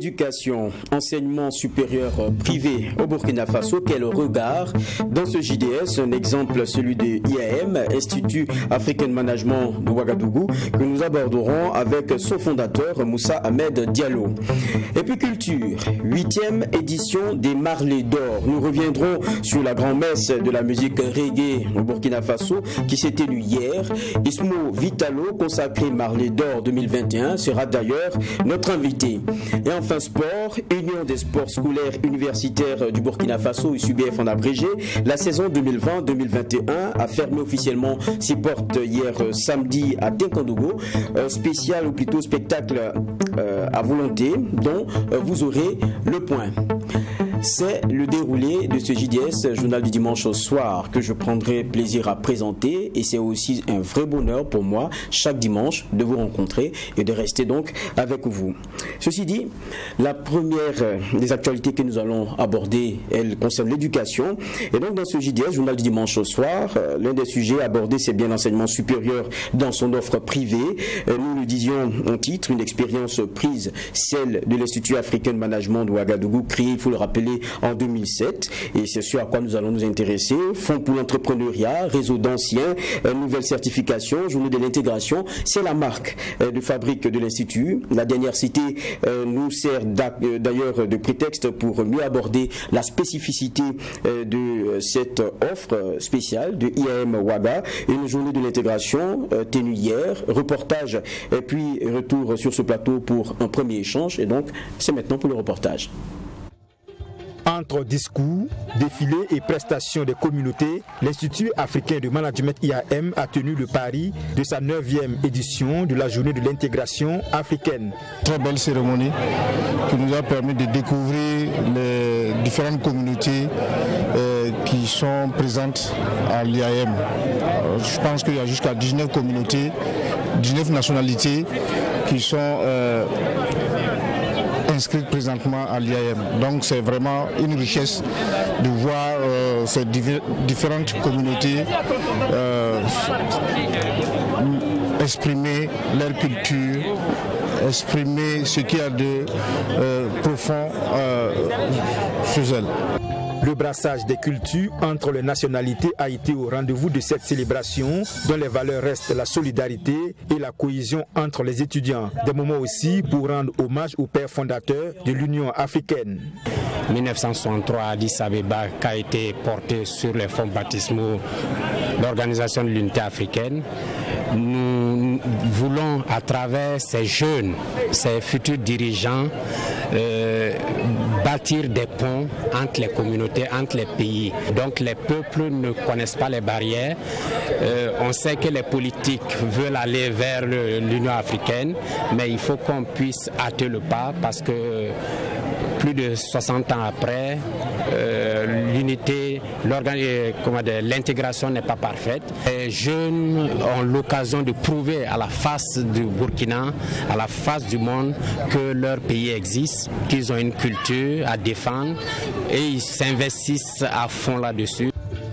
Éducation, enseignement supérieur privé au Burkina Faso, quel regard dans ce JDS? Un exemple, celui de IAM, Institut Africain de Management de Ouagadougou, que nous aborderons avec son fondateur Moussa Ahmed Diallo. Et puis culture, 8e édition des Marley d'Or. Nous reviendrons sur la grand-messe de la musique reggae au Burkina Faso qui s'est tenue hier. Ismo Vitalo, consacré Marley d'Or 2021, sera d'ailleurs notre invité. Et enfin sport, Union des sports scolaires universitaires du Burkina Faso, USUBF en abrégé, la saison 2020-2021 a fermé officiellement ses portes hier samedi à Tinkandougou, spécial ou plutôt spectacle à volonté dont vous aurez le point. C'est le déroulé de ce JDS, journal du dimanche au soir, que je prendrai plaisir à présenter, et c'est aussi un vrai bonheur pour moi chaque dimanche de vous rencontrer et de rester donc avec vous. Ceci dit, la première des actualités que nous allons aborder, elle concerne l'éducation, et donc dans ce JDS, journal du dimanche au soir, l'un des sujets abordés, c'est bien l'enseignement supérieur dans son offre privée. Nous le disions en titre, une expérience prise, celle de l'Institut Africain de Management de Ouagadougou, créé, il faut le rappeler, en 2007, et c'est ce à quoi nous allons nous intéresser. Fonds pour l'entrepreneuriat, réseau d'anciens, nouvelle certification, journée de l'intégration, c'est la marque de fabrique de l'Institut. La dernière citée nous sert d'ailleurs de prétexte pour mieux aborder la spécificité de cette offre spéciale de IAM Ouaga, une journée de l'intégration tenue hier, reportage et puis retour sur ce plateau pour un premier échange, et donc c'est maintenant pour le reportage. Entre discours, défilés et prestations des communautés, l'Institut africain de management IAM a tenu le pari de sa 9e édition de la journée de l'intégration africaine. Très belle cérémonie qui nous a permis de découvrir les différentes communautés qui sont présentes à l'IAM. Je pense qu'il y a jusqu'à 19 communautés, 19 nationalités qui sont inscrites présentement à l'IAM. Donc c'est vraiment une richesse de voir ces différentes communautés exprimer leur culture, exprimer ce qu'il y a de profond chez elles. Le brassage des cultures entre les nationalités a été au rendez-vous de cette célébration dont les valeurs restent la solidarité et la cohésion entre les étudiants. Des moments aussi pour rendre hommage au père fondateur de l'Union africaine. 1963 à Addis Abeba qui a été porté sur les fonds baptismaux l'Organisation de l'Unité africaine. Nous voulons à travers ces jeunes, ces futurs dirigeants, bâtir des ponts entre les communautés, entre les pays. Donc les peuples ne connaissent pas les barrières. On sait que les politiques veulent aller vers l'Union africaine, mais il faut qu'on puisse hâter le pas parce que plus de 60 ans après, l'unité, l'intégration n'est pas parfaite. Les jeunes ont l'occasion de prouver à la face du Burkina, à la face du monde, que leur pays existe, qu'ils ont une culture à défendre et ils s'investissent à fond là-dessus.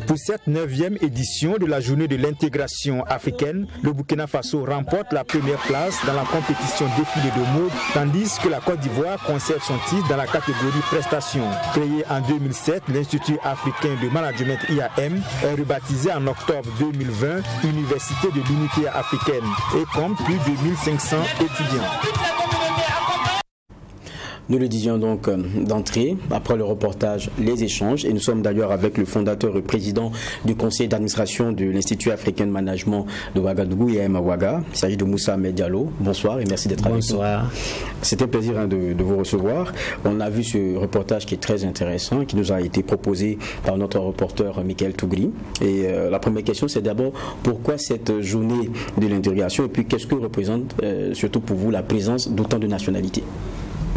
Pour cette 9e édition de la journée de l'intégration africaine, le Burkina Faso remporte la première place dans la compétition défilé de mode, tandis que la Côte d'Ivoire conserve son titre dans la catégorie prestations. Créé en 2007, l'Institut africain de management IAM est rebaptisé en octobre 2020 Université de l'unité africaine et compte plus de 1500 étudiants. Nous le disions donc d'entrée, après le reportage, les échanges, et nous sommes d'ailleurs avec le fondateur et président du conseil d'administration de l'Institut africain de management de Ouagadougou, IAM Ouaga. Il s'agit de Moussa Ahmed Diallo. Bonsoir et merci d'être avec nous. Bonsoir. C'est un plaisir de vous recevoir. On a vu ce reportage qui est très intéressant, qui nous a été proposé par notre reporter Michael Tougli. Et la première question, c'est d'abord pourquoi cette journée de l'intégration et puis qu'est-ce que représente surtout pour vous la présence d'autant de nationalités?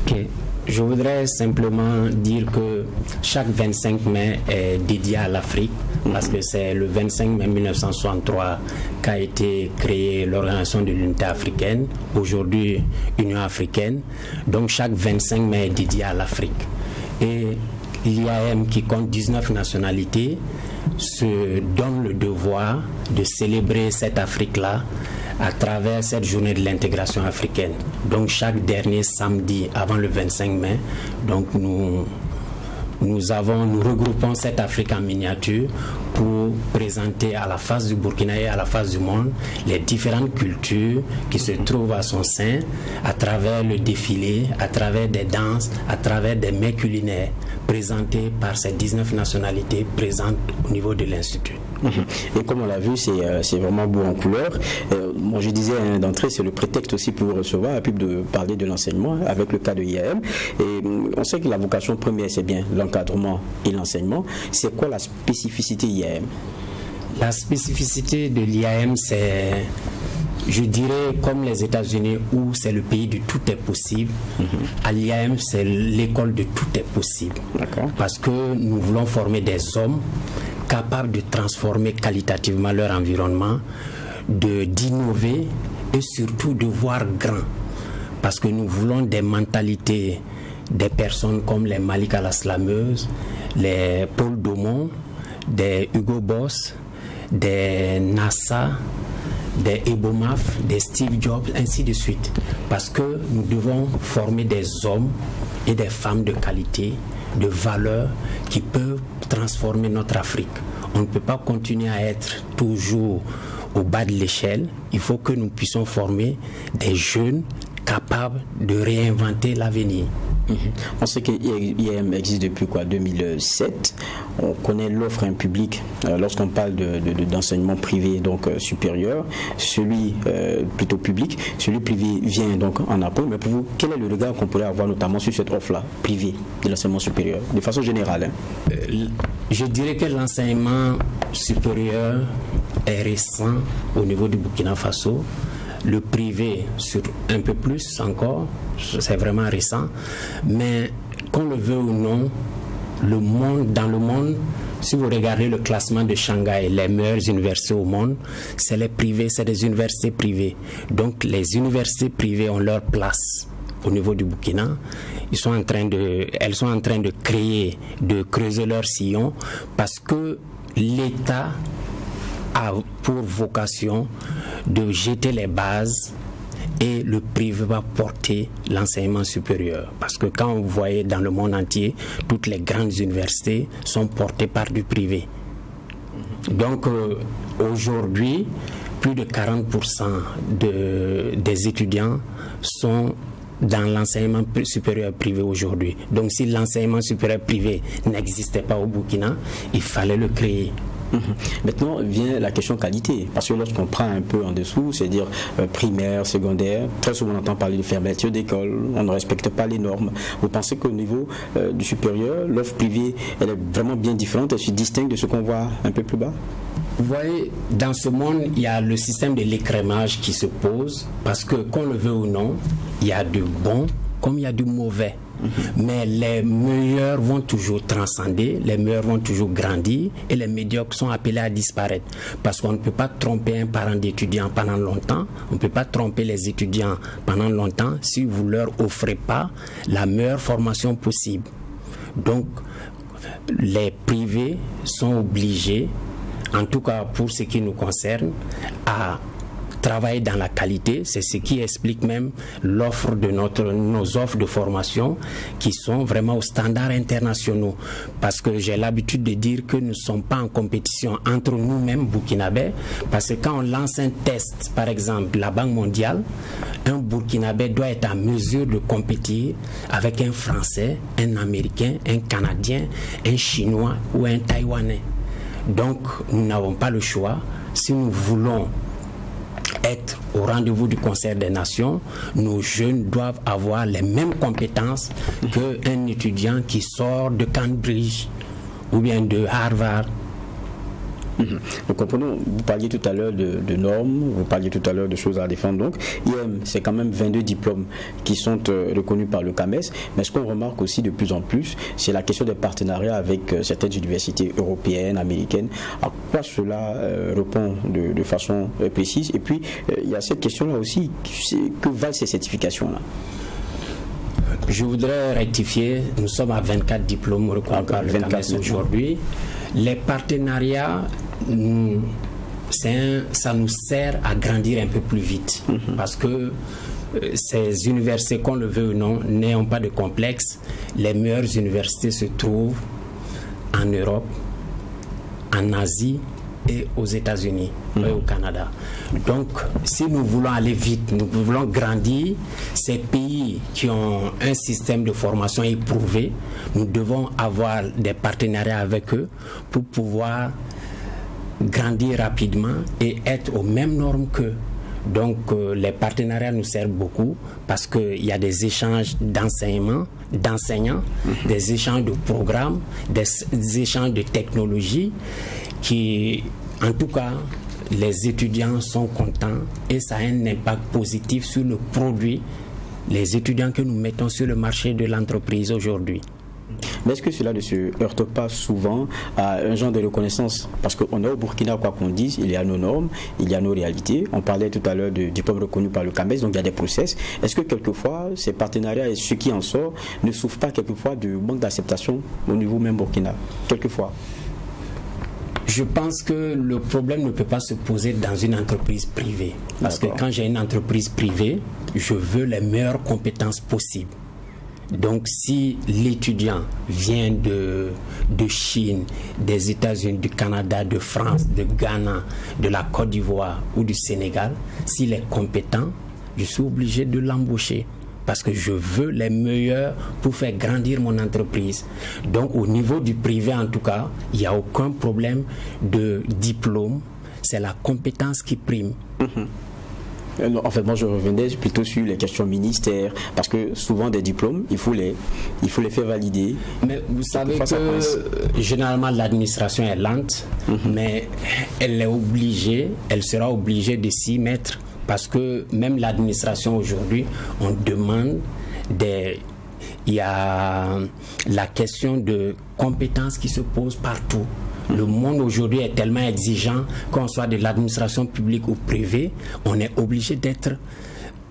Okay. Je voudrais simplement dire que chaque 25 mai est dédié à l'Afrique parce que c'est le 25 mai 1963 qu'a été créée l'Organisation de l'Unité africaine, aujourd'hui Union africaine. Donc chaque 25 mai est dédié à l'Afrique. Et l'IAM qui compte 19 nationalités se donne le devoir de célébrer cette Afrique-là à travers cette journée de l'intégration africaine. Donc chaque dernier samedi avant le 25 mai, donc nous regroupons cette Afrique en miniature pour présenter à la face du Burkina et à la face du monde les différentes cultures qui se trouvent à son sein à travers le défilé, à travers des danses, à travers des mets culinaires présentés par ces 19 nationalités présentes au niveau de l'Institut. Et comme on l'a vu, c'est vraiment beau en couleur. Moi, je disais d'entrée, c'est le prétexte aussi pour vous recevoir et puis de parler de l'enseignement avec le cas de l'IAM. Et on sait que la vocation première, c'est bien l'encadrement et l'enseignement. C'est quoi la spécificité IAM? La spécificité de l'IAM, c'est, je dirais, comme les États-Unis où c'est le pays du tout est possible. À l'IAM, c'est l'école de tout est possible. Parce que nous voulons former des hommes capables de transformer qualitativement leur environnement, d'innover et surtout de voir grand. Parce que nous voulons des mentalités des personnes comme les Malik Al-Aslameuses, les Paul Domon, des Hugo Boss, des NASA, des Ebomaf, des Steve Jobs, ainsi de suite. Parce que nous devons former des hommes et des femmes de qualité, de valeur, qui peuvent transformer notre Afrique. On ne peut pas continuer à être toujours au bas de l'échelle. Il faut que nous puissions former des jeunes capables de réinventer l'avenir. On sait que l'IAM existe depuis 2007. On connaît l'offre publique lorsqu'on parle d'enseignement privé donc supérieur, celui plutôt public, celui privé vient donc en appui. Mais pour vous, quel est le regard qu'on pourrait avoir notamment sur cette offre-là, privée de l'enseignement supérieur, de façon générale? Je dirais que l'enseignement supérieur est récent au niveau du Burkina Faso. Le privé sur un peu plus encore, c'est vraiment récent, mais qu'on le veut ou non, dans le monde, si vous regardez le classement de Shanghai, les meilleures universités au monde, c'est les privés, c'est des universités privées. Donc les universités privées ont leur place au niveau du Burkina. Elles sont en train de creuser leur sillon parce que l'État a pour vocation de jeter les bases et le privé va porter l'enseignement supérieur. Parce que quand vous voyez dans le monde entier, toutes les grandes universités sont portées par du privé. Donc aujourd'hui, plus de 40% des étudiants sont dans l'enseignement supérieur privé aujourd'hui. Donc si l'enseignement supérieur privé n'existait pas au Burkina, il fallait le créer. Maintenant vient la question qualité, parce que lorsqu'on prend un peu en dessous, c'est-à-dire primaire, secondaire, très souvent on entend parler de fermeture d'école, on ne respecte pas les normes. Vous pensez qu'au niveau du supérieur, l'offre privée, elle est vraiment bien différente, elle se distingue de ce qu'on voit un peu plus bas? Vous voyez, dans ce monde, il y a le système de l'écrémage qui se pose, parce que qu'on le veut ou non, il y a du bon comme il y a du mauvais. Mais les meilleurs vont toujours transcender, les meilleurs vont toujours grandir et les médiocres sont appelés à disparaître. Parce qu'on ne peut pas tromper un parent d'étudiant pendant longtemps, on ne peut pas tromper les étudiants pendant longtemps si vous ne leur offrez pas la meilleure formation possible. Donc, les privés sont obligés, en tout cas pour ce qui nous concerne, à travailler dans la qualité. C'est ce qui explique même l'offre de nos offres de formation qui sont vraiment aux standards internationaux. Parce que j'ai l'habitude de dire que nous ne sommes pas en compétition entre nous-mêmes burkinabés, parce que quand on lance un test, par exemple la Banque mondiale, un burkinabé doit être en mesure de compétir avec un Français, un Américain, un Canadien, un Chinois ou un Taïwanais. Donc nous n'avons pas le choix. Si nous voulons être au rendez-vous du concert des nations, nos jeunes doivent avoir les mêmes compétences qu'un étudiant qui sort de Cambridge ou bien de Harvard. Nous comprenons, vous parliez tout à l'heure de normes, vous parliez tout à l'heure de choses à défendre. Donc, IAM, c'est quand même 22 diplômes qui sont reconnus par le CAMES. Mais ce qu'on remarque aussi de plus en plus, c'est la question des partenariats avec certaines universités européennes, américaines. À quoi cela répond de façon précise? Et puis, il y a cette question-là aussi, que valent ces certifications-là? Je voudrais rectifier, nous sommes à 24 diplômes reconnus par le CAMES aujourd'hui. Les partenariats, ça nous sert à grandir un peu plus vite. Parce que ces universités, qu'on le veut ou non, n'ayant pas de complexe, les meilleures universités se trouvent en Europe, en Asie et aux États-Unis et au Canada. Donc, si nous voulons aller vite, nous voulons grandir, ces pays qui ont un système de formation éprouvé, nous devons avoir des partenariats avec eux pour pouvoir grandir rapidement et être aux mêmes normes qu'eux. Donc, les partenariats nous servent beaucoup parce qu'il y a des échanges d'enseignement, d'enseignants, des échanges de programmes, des échanges de technologies qui, en tout cas, les étudiants sont contents et ça a un impact positif sur le produit, les étudiants que nous mettons sur le marché de l'entreprise aujourd'hui. Mais est-ce que cela ne se heurte pas souvent à un genre de reconnaissance? Parce qu'on est au Burkina, quoi qu'on dise, il y a nos normes, il y a nos réalités. On parlait tout à l'heure de diplômes reconnus par le CAMES, donc il y a des process. Est-ce que quelquefois, ces partenariats et ce qui en sort ne souffrent pas quelquefois de manque d'acceptation au niveau même Burkina? Quelquefois. Je pense que le problème ne peut pas se poser dans une entreprise privée. Parce que quand j'ai une entreprise privée, je veux les meilleures compétences possibles. Donc si l'étudiant vient de Chine, des États-Unis, du Canada, de France, de Ghana, de la Côte d'Ivoire ou du Sénégal, s'il est compétent, je suis obligé de l'embaucher. Parce que je veux les meilleurs pour faire grandir mon entreprise. Donc au niveau du privé en tout cas, il n'y a aucun problème de diplôme. C'est la compétence qui prime. En fait, moi je revenais plutôt sur les questions ministères, parce que souvent des diplômes, il faut les faire valider. Mais vous savez que généralement l'administration est lente, mais elle sera obligée de s'y mettre, parce que même l'administration aujourd'hui, on demande il y a la question de compétences qui se pose partout. Le monde aujourd'hui est tellement exigeant, qu'on soit de l'administration publique ou privée, on est obligé d'être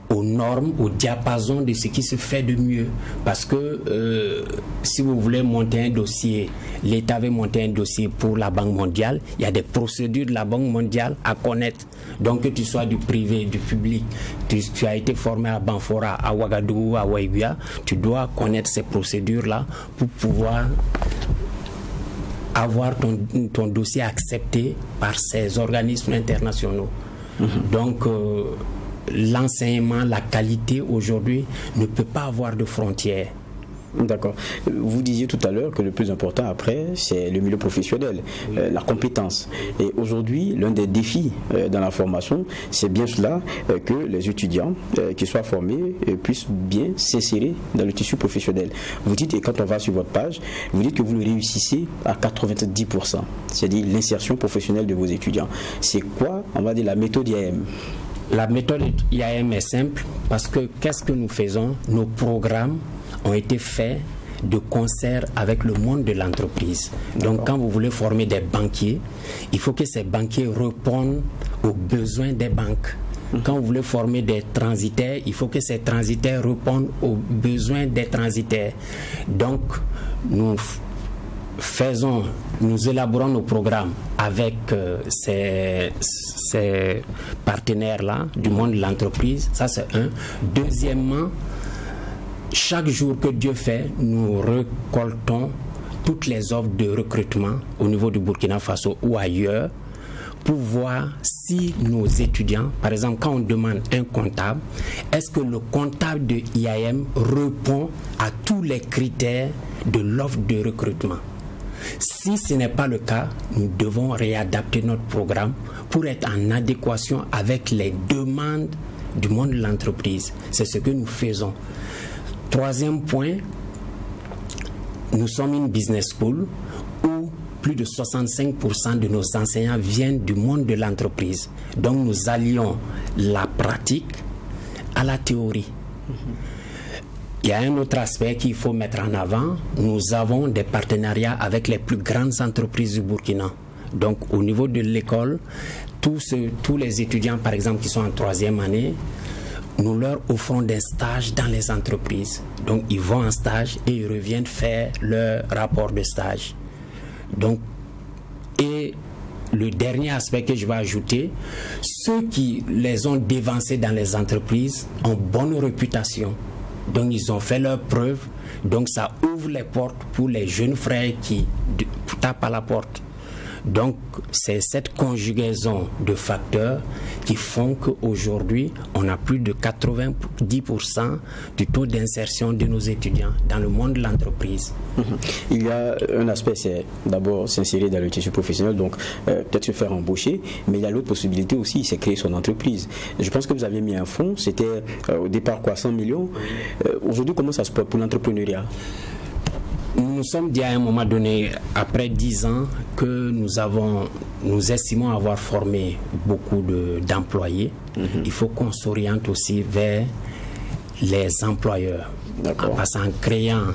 aux normes, au diapason de ce qui se fait de mieux. Parce que si vous voulez monter un dossier, l'État veut monter un dossier pour la Banque mondiale, il y a des procédures de la Banque mondiale à connaître. Donc que tu sois du privé, du public, tu as été formé à Banfora, à Ouagadougou, à Waïguia, tu dois connaître ces procédures-là pour pouvoir avoir ton dossier accepté par ces organismes internationaux. Donc l'enseignement, la qualité aujourd'hui ne peut pas avoir de frontières. D'accord. Vous disiez tout à l'heure que le plus important après, c'est le milieu professionnel, la compétence. Et aujourd'hui, l'un des défis dans la formation, c'est bien cela, que les étudiants qui soient formés puissent bien s'insérer dans le tissu professionnel. Vous dites, et quand on va sur votre page, vous dites que vous le réussissez à 90%, c'est-à-dire l'insertion professionnelle de vos étudiants. C'est quoi, on va dire, la méthode IAM? La méthode IAM est simple parce que qu'est-ce que nous faisons? Nos programmes ont été faits de concert avec le monde de l'entreprise. Donc quand vous voulez former des banquiers, il faut que ces banquiers répondent aux besoins des banques. Quand vous voulez former des transitaires, il faut que ces transitaires répondent aux besoins des transitaires. Donc nous élaborons nos programmes avec ces partenaires-là du monde de l'entreprise. Ça, c'est un. Deuxièmement, chaque jour que Dieu fait, nous récoltons toutes les offres de recrutement au niveau du Burkina Faso ou ailleurs pour voir si nos étudiants, par exemple, quand on demande un comptable, est-ce que le comptable de IAM répond à tous les critères de l'offre de recrutement? Si ce n'est pas le cas, nous devons réadapter notre programme pour être en adéquation avec les demandes du monde de l'entreprise. C'est ce que nous faisons. Troisième point, nous sommes une business school où plus de 65% de nos enseignants viennent du monde de l'entreprise. Donc nous allions la pratique à la théorie. Il y a un autre aspect qu'il faut mettre en avant. Nous avons des partenariats avec les plus grandes entreprises du Burkina. Donc au niveau de l'école, tous les étudiants par exemple qui sont en 3e année, nous leur offrons des stages dans les entreprises. Donc ils vont en stage et ils reviennent faire leur rapport de stage. Donc Et le dernier aspect que je vais ajouter, ceux qui les ont dévancés dans les entreprises ont bonne réputation. Donc ils ont fait leurs preuves. Donc ça ouvre les portes pour les jeunes frères qui tapent à la porte. Donc c'est cette conjugaison de facteurs qui font qu'aujourd'hui on a plus de 90% du taux d'insertion de nos étudiants dans le monde de l'entreprise. Il y a un aspect, c'est d'abord s'insérer dans le tissu professionnel, donc peut-être se faire embaucher, mais il y a l'autre possibilité aussi, c'est créer son entreprise. Je pense que vous aviez mis un fonds, c'était au départ quoi, 100 millions. Aujourd'hui, comment ça se porte pour l'entrepreneuriat? Nous sommes dit à un moment donné, après 10 ans, que nous estimons avoir formé beaucoup d'employés. Il faut qu'on s'oriente aussi vers les employeurs. Parce qu'en créant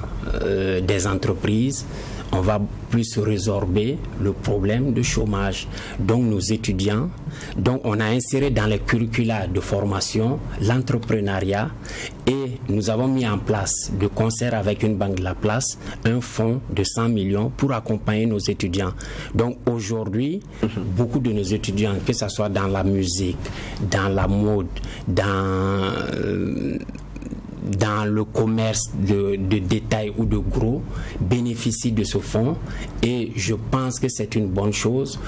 des entreprises, on va plus résorber le problème de chômage. Donc nos étudiants, on a inséré dans les curricula de formation l'entrepreneuriat et nous avons mis en place, de concert avec une banque de la place, un fonds de 100 millions pour accompagner nos étudiants. Donc aujourd'hui, beaucoup de nos étudiants, que ce soit dans la musique, dans la mode, dans le commerce de détail ou de gros, bénéficient de ce fonds et je pense que c'est une bonne chose,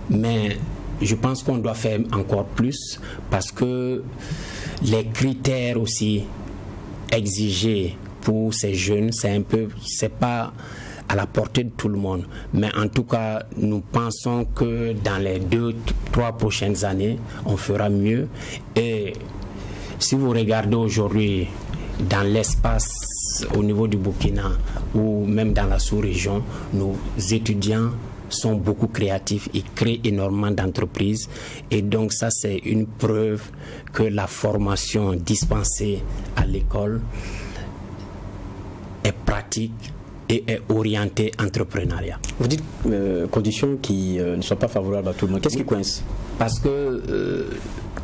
mais je pense qu'on doit faire encore plus parce que les critères aussi exigés pour ces jeunes, c'est pas à la portée de tout le monde, mais en tout cas nous pensons que dans les 2-3 prochaines années on fera mieux. Et si vous regardez aujourd'hui dans l'espace au niveau du Burkina ou même dans la sous-région, nos étudiants sont beaucoup créatifs, ils créent énormément d'entreprises et donc ça c'est une preuve que la formation dispensée à l'école est pratique et est orientée entrepreneuriat. Vous dites conditions qui ne sont pas favorables à tout le monde. Qu'est-ce qui coince? Parce que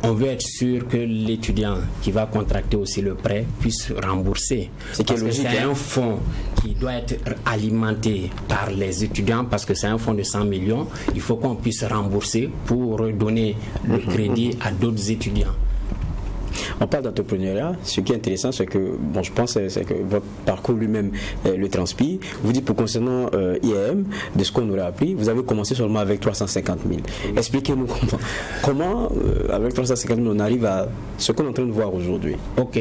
on veut être sûr que l'étudiant qui va contracter aussi le prêt puisse rembourser. Parce que c'est un fonds qui doit être alimenté par les étudiants parce que c'est un fonds de 100 millions. Il faut qu'on puisse rembourser pour redonner le crédit à d'autres étudiants. On parle d'entrepreneuriat. Ce qui est intéressant, c'est que, je pense c'est que votre parcours lui-même le transpire. Vous dites, pour concernant IAM, de ce qu'on aurait appris, vous avez commencé seulement avec 350 000. Expliquez-nous comment avec 350 000, on arrive à ce qu'on est en train de voir aujourd'hui. Ok.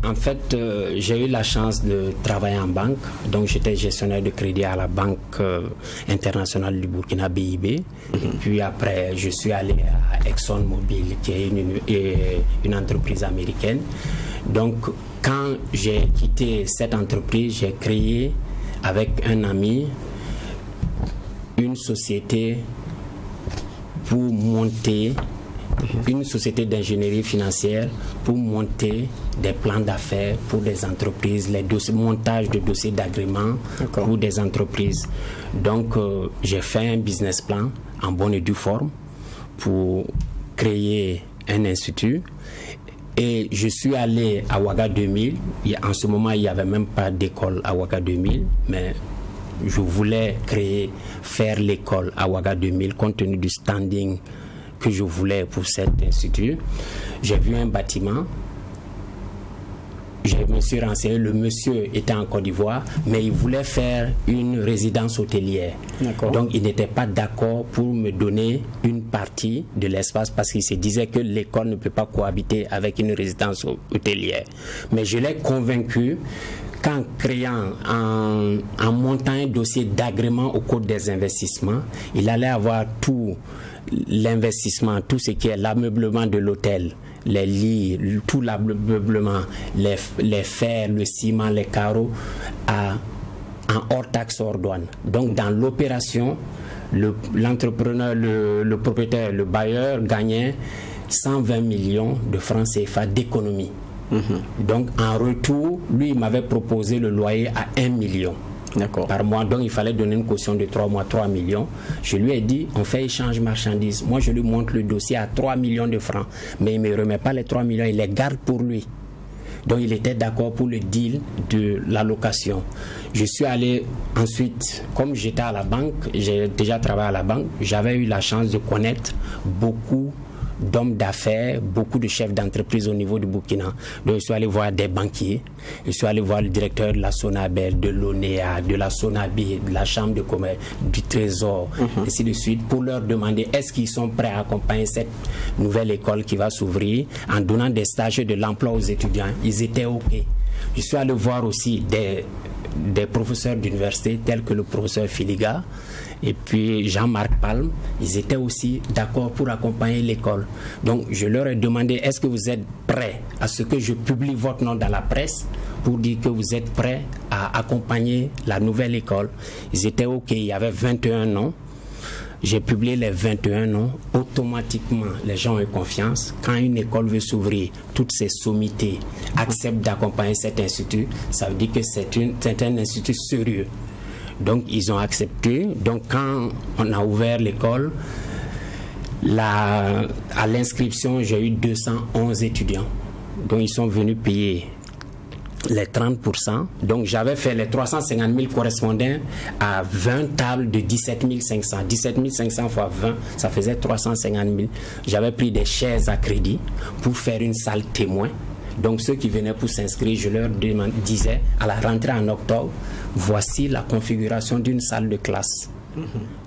En fait, j'ai eu la chance de travailler en banque. Donc, j'étais gestionnaire de crédit à la Banque internationale du Burkina, BIB. Et puis après, je suis allé à ExxonMobil, qui est une entreprise américaine. Donc, quand j'ai quitté cette entreprise, j'ai créé avec un ami une société pour monter une société d'ingénierie financière pour monter des plans d'affaires pour des entreprises, les montage de dossiers d'agrément pour des entreprises. Donc, j'ai fait un business plan en bonne et due forme pour créer un institut. Et je suis allé à Ouaga 2000. En ce moment, il n'y avait même pas d'école à Ouaga 2000, mais je voulais faire l'école à Ouaga 2000 compte tenu du standing que je voulais pour cet institut. J'ai vu un bâtiment, je me suis renseigné, le monsieur était en Côte d'Ivoire, mais il voulait faire une résidence hôtelière. Donc il n'était pas d'accord pour me donner une partie de l'espace parce qu'il se disait que l'école ne peut pas cohabiter avec une résidence hôtelière. Mais je l'ai convaincu qu'en créant, en montant un dossier d'agrément au code des investissements, il allait avoir tout l'investissement, tout ce qui est l'ameublement de l'hôtel, les lits, tout l'ameublement, les fers, le ciment, les carreaux, en hors taxe, hors douane. Donc dans l'opération, l'entrepreneur, le propriétaire, le bailleur gagnait 120 millions de francs CFA d'économie. Donc en retour, lui il m'avait proposé le loyer à 1 million par mois, donc il fallait donner une caution de 3 mois, 3 millions. Je lui ai dit, on fait échange marchandises. Moi je lui montre le dossier à 3 millions de francs, mais il ne me remet pas les 3 millions, il les garde pour lui. Donc il était d'accord pour le deal de l'allocation. Je suis allé ensuite, comme j'étais à la banque, j'ai déjà travaillé à la banque, j'avais eu la chance de connaître beaucoup d'hommes d'affaires, beaucoup de chefs d'entreprise au niveau du Burkina. Donc je suis allé voir des banquiers, je suis allé voir le directeur de la Sonabel, de l'ONEA, de la Sonabi, de la Chambre de commerce, du Trésor, ainsi de suite, pour leur demander est-ce qu'ils sont prêts à accompagner cette nouvelle école qui va s'ouvrir en donnant des stages de l'emploi aux étudiants. Ils étaient OK. Je suis allé voir aussi des professeurs d'université tels que le professeur Filiga et puis Jean-Marc Palme. Ils étaient aussi d'accord pour accompagner l'école. Donc je leur ai demandé est-ce que vous êtes prêts à ce que je publie votre nom dans la presse pour dire que vous êtes prêts à accompagner la nouvelle école. Ils étaient OK, il y avait 21 noms. J'ai publié les 21 noms. Automatiquement, les gens ont eu confiance. Quand une école veut s'ouvrir, toutes ces sommités acceptent d'accompagner cet institut. Ça veut dire que c'est un institut sérieux. Donc, ils ont accepté. Donc, quand on a ouvert l'école, à l'inscription, j'ai eu 211 étudiants. Donc, ils sont venus payer les 30%. Donc, j'avais fait les 350 000 correspondants à 20 tables de 17 500. 17 500 fois 20, ça faisait 350 000. J'avais pris des chaises à crédit pour faire une salle témoin. Donc, ceux qui venaient pour s'inscrire, je leur disais, à la rentrée en octobre, voici la configuration d'une salle de classe.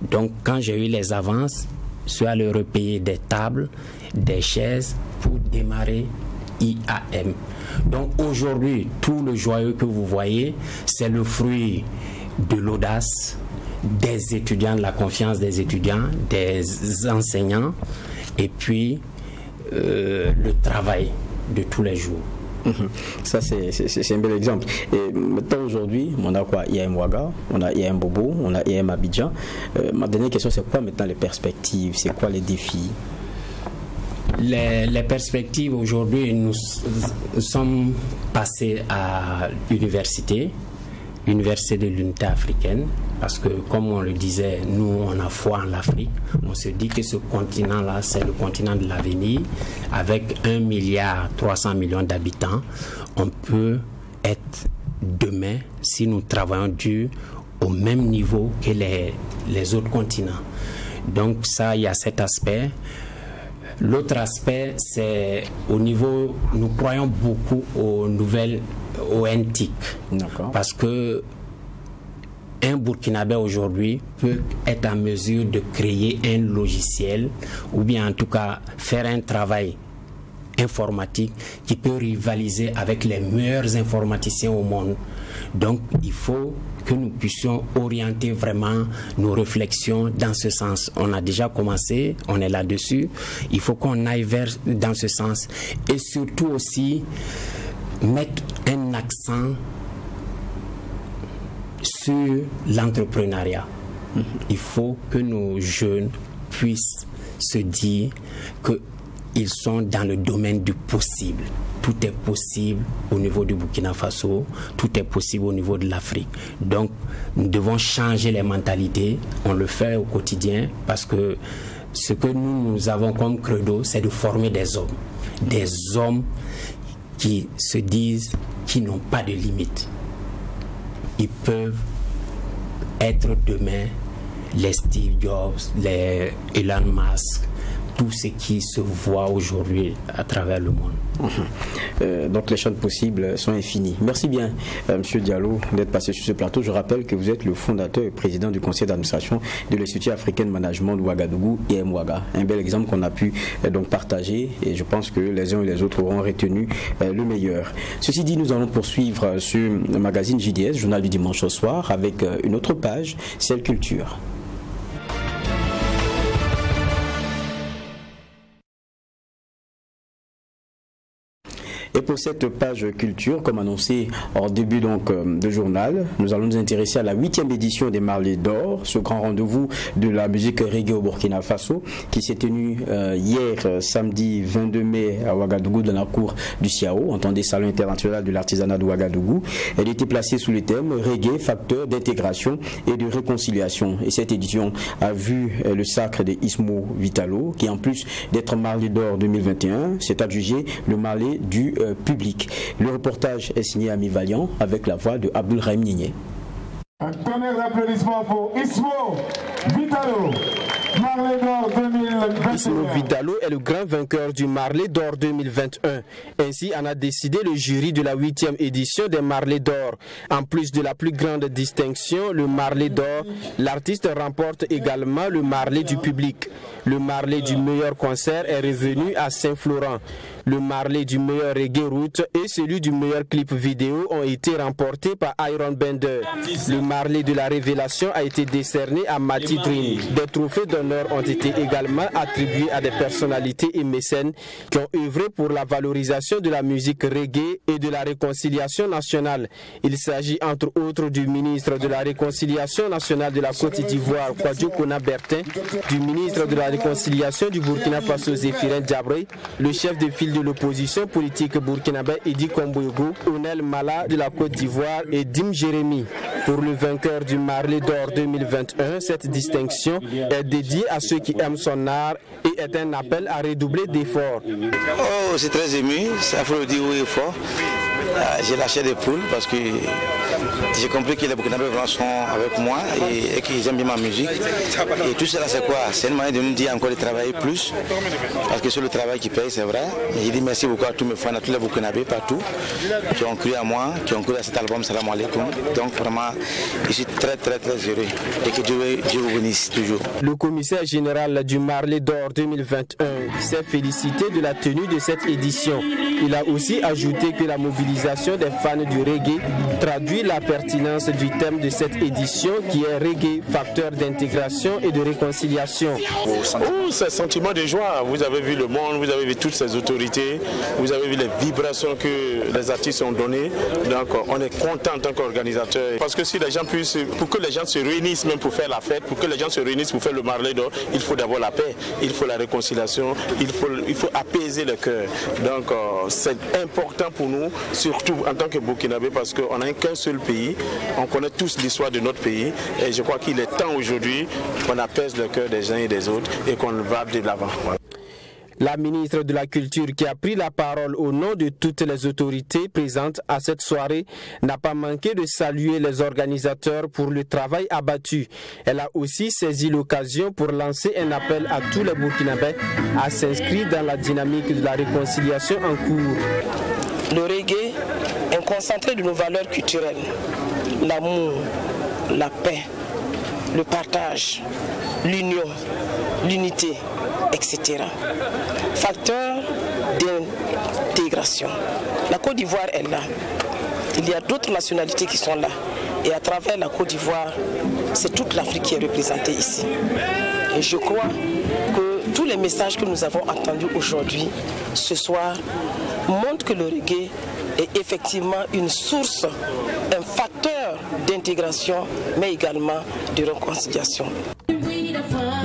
Donc, quand j'ai eu les avances, je suis allé repayer des tables, des chaises pour démarrer IAM. Donc aujourd'hui, tout le joyeux que vous voyez, c'est le fruit de l'audace des étudiants, de la confiance des étudiants, des enseignants, et puis le travail de tous les jours. Ça, c'est un bel exemple. Et maintenant, aujourd'hui, on a quoi? IAM Ouaga, on a IAM Bobo, on a IAM Abidjan. Ma dernière question, c'est quoi maintenant les perspectives? C'est quoi les défis? Les perspectives aujourd'hui, nous sommes passés à l'université de l'unité africaine, parce que comme on le disait, nous on a foi en l'Afrique. On se dit que ce continent-là, c'est le continent de l'avenir. Avec 1,3 milliard d'habitants, on peut être demain, si nous travaillons dur, au même niveau que les autres continents. Donc ça, il y a cet aspect. L'autre aspect, c'est au niveau, nous croyons beaucoup aux nouvelles, au NTIC. Parce que un Burkinabé aujourd'hui peut être en mesure de créer un logiciel ou bien en tout cas faire un travail informatique qui peut rivaliser avec les meilleurs informaticiens au monde. Donc il faut que nous puissions orienter vraiment nos réflexions dans ce sens. On a déjà commencé, on est là-dessus. Il faut qu'on aille dans ce sens. Et surtout aussi mettre un accent sur l'entrepreneuriat. Il faut que nos jeunes puissent se dire qu'ils sont dans le domaine du possible. Tout est possible au niveau du Burkina Faso, tout est possible au niveau de l'Afrique. Donc, nous devons changer les mentalités. On le fait au quotidien parce que ce que nous avons comme credo, c'est de former des hommes. Des hommes qui se disent qu'ils n'ont pas de limites. Ils peuvent être demain les Steve Jobs, les Elon Musk, tout ce qui se voit aujourd'hui à travers le monde. Donc les champs possibles sont infinis. Merci bien, Monsieur Diallo, d'être passé sur ce plateau. Je rappelle que vous êtes le fondateur et président du conseil d'administration de l'Institut africain de management de Ouagadougou, IAM Ouaga. Un bel exemple qu'on a pu donc partager et je pense que les uns et les autres auront retenu le meilleur. Ceci dit, nous allons poursuivre sur le magazine JDS, journal du dimanche au soir, avec une autre page, celle culture. Et pour cette page culture, comme annoncé en début donc de journal, nous allons nous intéresser à la 8e édition des Marlés d'Or, ce grand rendez-vous de la musique reggae au Burkina Faso, qui s'est tenu hier, samedi 22 mai à Ouagadougou, dans la cour du CIAO, entendez Salon international de l'artisanat de Ouagadougou. Elle était placée sous le thème reggae, facteur d'intégration et de réconciliation. Et cette édition a vu le sacre de Ismo Vitalo, qui en plus d'être Marlé d'Or 2021, s'est adjugé le Marlé du public. Le reportage est signé Ami Valiant avec la voix de Abdul Rahim Nigné. Un tonnerre d'applaudissements pour Ismo Vitalo, Marley d'Or 2021. Ismo Vitalo est le grand vainqueur du Marley d'Or 2021. Ainsi en a décidé le jury de la 8e édition des Marley d'Or. En plus de la plus grande distinction, le Marley d'Or, l'artiste remporte également le Marley du public. Le Marley du meilleur concert est revenu à Saint-Florent. Le Marley du meilleur reggae route et celui du meilleur clip vidéo ont été remportés par Iron Bender. Le Marley de la révélation a été décerné à Matty Dream. Des trophées d'honneur ont été également attribués à des personnalités et mécènes qui ont œuvré pour la valorisation de la musique reggae et de la réconciliation nationale. Il s'agit entre autres du ministre de la Réconciliation nationale de la Côte d'Ivoire, Kwadjo Kona Bertin, du ministre de la Réconciliation du Burkina Faso, Zéphirin Diabré, le chef de file de l'opposition politique burkinabé Idi Kombogo, Onel Mala de la Côte d'Ivoire et Dim Jérémy. Pour le vainqueur du Marley d'Or 2021, cette distinction est dédiée à ceux qui aiment son art et est un appel à redoubler d'efforts. Oh, c'est très ému, ça faut le dire oui et fort. J'ai lâché des poules parce que j'ai compris que les Burkinabés sont avec moi et qu'ils aiment bien ma musique. Et tout cela c'est quoi? C'est une manière de nous dire encore de travailler plus parce que c'est le travail qui paye, c'est vrai. Et j'ai dit merci beaucoup à tous mes fans, à tous les Burkinabés partout qui ont cru à moi, qui ont cru à cet album Salam Alaikum. Donc vraiment, je suis très heureux et que Dieu vous bénisse toujours. Le commissaire général du Marley d'Or 2021 s'est félicité de la tenue de cette édition. Il a aussi ajouté que la mobilisation des fans du reggae traduit la pertinence du thème de cette édition qui est reggae, facteur d'intégration et de réconciliation. Oh, c'est un sentiment de joie. Vous avez vu le monde, vous avez vu toutes ces autorités, vous avez vu les vibrations que les artistes ont données. Donc on est content en tant qu'organisateur. Parce que si les gens puissent, pour que les gens se réunissent même pour faire la fête, pour que les gens se réunissent pour faire le Marley d'Or, il faut d'abord la paix, il faut la réconciliation, il faut apaiser le cœur. Donc c'est important pour nous, surtout en tant que Burkinabé, parce qu'on n'a qu'un seul pays, on connaît tous l'histoire de notre pays et je crois qu'il est temps aujourd'hui qu'on apaise le cœur des uns et des autres et qu'on va de l'avant. La ministre de la Culture, qui a pris la parole au nom de toutes les autorités présentes à cette soirée, n'a pas manqué de saluer les organisateurs pour le travail abattu. Elle a aussi saisi l'occasion pour lancer un appel à tous les Burkinabés à s'inscrire dans la dynamique de la réconciliation en cours. Le reggae est un concentré de nos valeurs culturelles, l'amour, la paix, le partage, l'union, l'unité, etc. Facteur d'intégration. La Côte d'Ivoire est là. Il y a d'autres nationalités qui sont là. Et à travers la Côte d'Ivoire, c'est toute l'Afrique qui est représentée ici. Et je crois que tous les messages que nous avons entendus aujourd'hui, ce soir, montrent que le reggae est effectivement une source, un facteur d'intégration, mais également de réconciliation.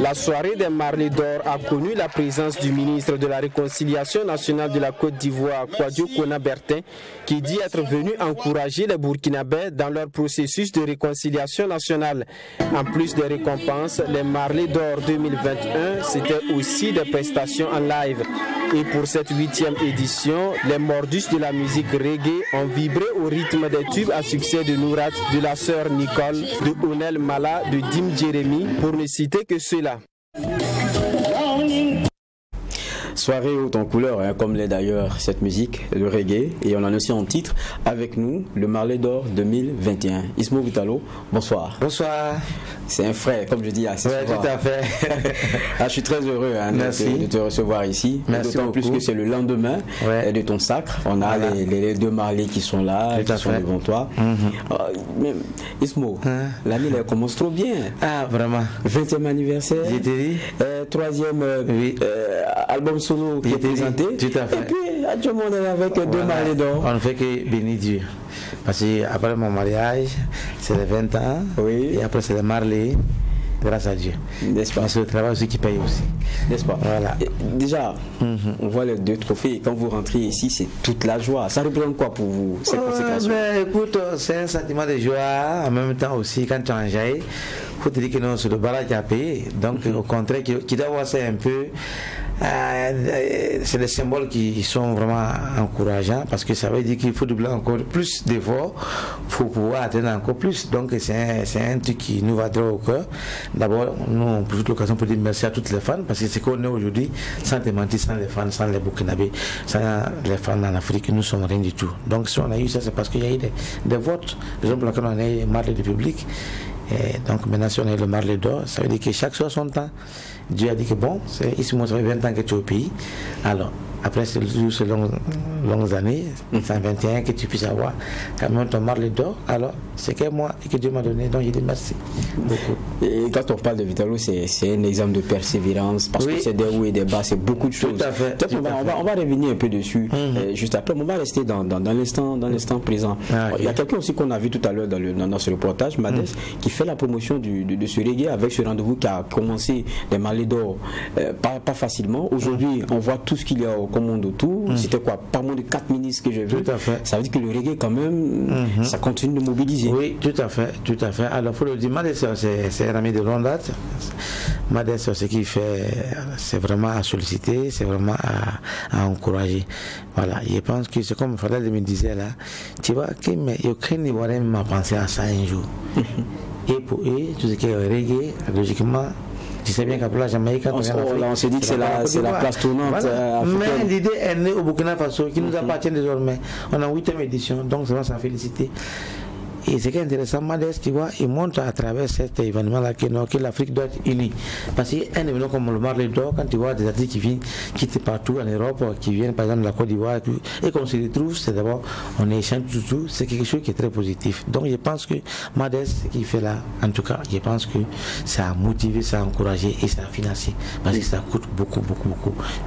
La soirée des Marley d'Or a connu la présence du ministre de la Réconciliation nationale de la Côte d'Ivoire, Kwadjo Kona Bertin, qui dit être venu encourager les Burkinabés dans leur processus de réconciliation nationale. En plus des récompenses, les Marley d'Or 2021, c'était aussi des prestations en live. Et pour cette 8e édition, les mordus de la musique reggae ont vibré au rythme des tubes à succès de Nourat, de la sœur Nicole, de Onel Mala, de Dim Jérémy, pour ne citer que ceux-là. Soirée haute en couleur, hein, comme l'est d'ailleurs cette musique, le reggae, et on en a aussi en titre avec nous le Marley d'Or 2021. Ismo Vitalo, bonsoir. Bonsoir. C'est un frère, comme je dis assez souvent. Oui, tout à fait. Je suis très heureux de te recevoir ici. D'autant plus que c'est le lendemain de ton sacre. On a les deux Marley qui sont là, qui sont devant toi. Mais Ismo, l'année commence trop bien. Ah, vraiment. 20e anniversaire. J'ai dit. 3e album solo qui est présenté. Tout à fait. Et puis, à tout le monde est avec deux Marley d'Or. On ne fait que bénir Dieu. Parce qu'après mon mariage, c'est les 20 ans. Oui. Et après, c'est les Marley. Grâce à Dieu. N'est-ce pas? Mais c'est le travail aussi qui paye aussi. N'est-ce pas? Voilà. Et déjà, on voit les deux trophées. Quand vous rentrez ici, c'est toute la joie. Ça représente quoi pour vous, cette consécration? Écoute, c'est un sentiment de joie. En même temps aussi, quand tu en jailles, il faut te dire que non, c'est le barrage qui a payé. Donc, au contraire, qui doit voir ça un peu c'est des symboles qui sont vraiment encourageants parce que ça veut dire qu'il faut doubler encore plus d'efforts pour pouvoir atteindre encore plus. Donc c'est un truc qui nous va droit au cœur. D'abord, nous on profite de l'occasion pour dire merci à toutes les fans parce que c'est qu'on est aujourd'hui, sans te mentir, sans les fans, sans les Burkinabés, sans les fans en Afrique, nous ne sommes rien du tout. Donc si on a eu ça, c'est parce qu'il y a eu des votes. Par exemple, quand on a eu Marley du public, et donc maintenant si on a eu le Marley d'or, ça veut dire que chaque chose son temps. Dieu a dit que bon, ici moi ça fait 20 ans que tu es au pays. Alors, après ces longues années, 121, que tu puisses avoir quand même ton Marley d'or, alors c'est que moi et que Dieu m'a donné, donc je dis merci beaucoup. Et quand on parle de Vitalo, c'est un exemple de persévérance, parce que c'est des hauts et des bas, c'est beaucoup de choses. Tout à fait. On va revenir un peu dessus, juste après, on va rester dans l'instant présent. Il y a quelqu'un aussi qu'on a vu tout à l'heure dans ce reportage, Madès, qui fait la promotion de ce reggae avec ce rendez-vous qui a commencé des Marley d'or, pas facilement. Aujourd'hui, on voit tout ce qu'il y a au monde autour. C'était quoi? Pas moins de 4 ministres que j'ai vu. Tout à fait. Ça veut dire que le reggae, quand même, ça continue de mobiliser. Oui, tout à fait, tout à fait. Alors, il faut le dire, Madès, c'est un ami de longue date. Madès, ce qu'il fait, c'est vraiment à solliciter, c'est vraiment à encourager. Voilà, je pense que c'est comme Fadel me disait là, tu vois, aucun Ivoirien m'a pensé à ça un jour. Et pour eux, tout ce qui est reggae, logiquement, tu sais bien qu'après la Jamaïque, on s'est dit que c'est la place tournante. Voilà. Mais l'idée est née au Burkina Faso, qui nous appartient désormais. On a 8e édition, donc c'est vraiment sans féliciter. Et ce qui est intéressant, Madès, tu vois, il montre à travers cet événement-là que l'Afrique doit être unie. Parce qu'un événement comme le Marley d'or, quand tu vois des artistes qui viennent quitter partout en Europe, qui viennent par exemple de la Côte d'Ivoire, et qu'on se retrouve, c'est d'abord, on échange tout, c'est quelque chose qui est très positif. Donc je pense que Madès, ce qu'il fait là, en tout cas, je pense que ça a motivé, ça a encouragé et ça a financé. Parce que ça coûte beaucoup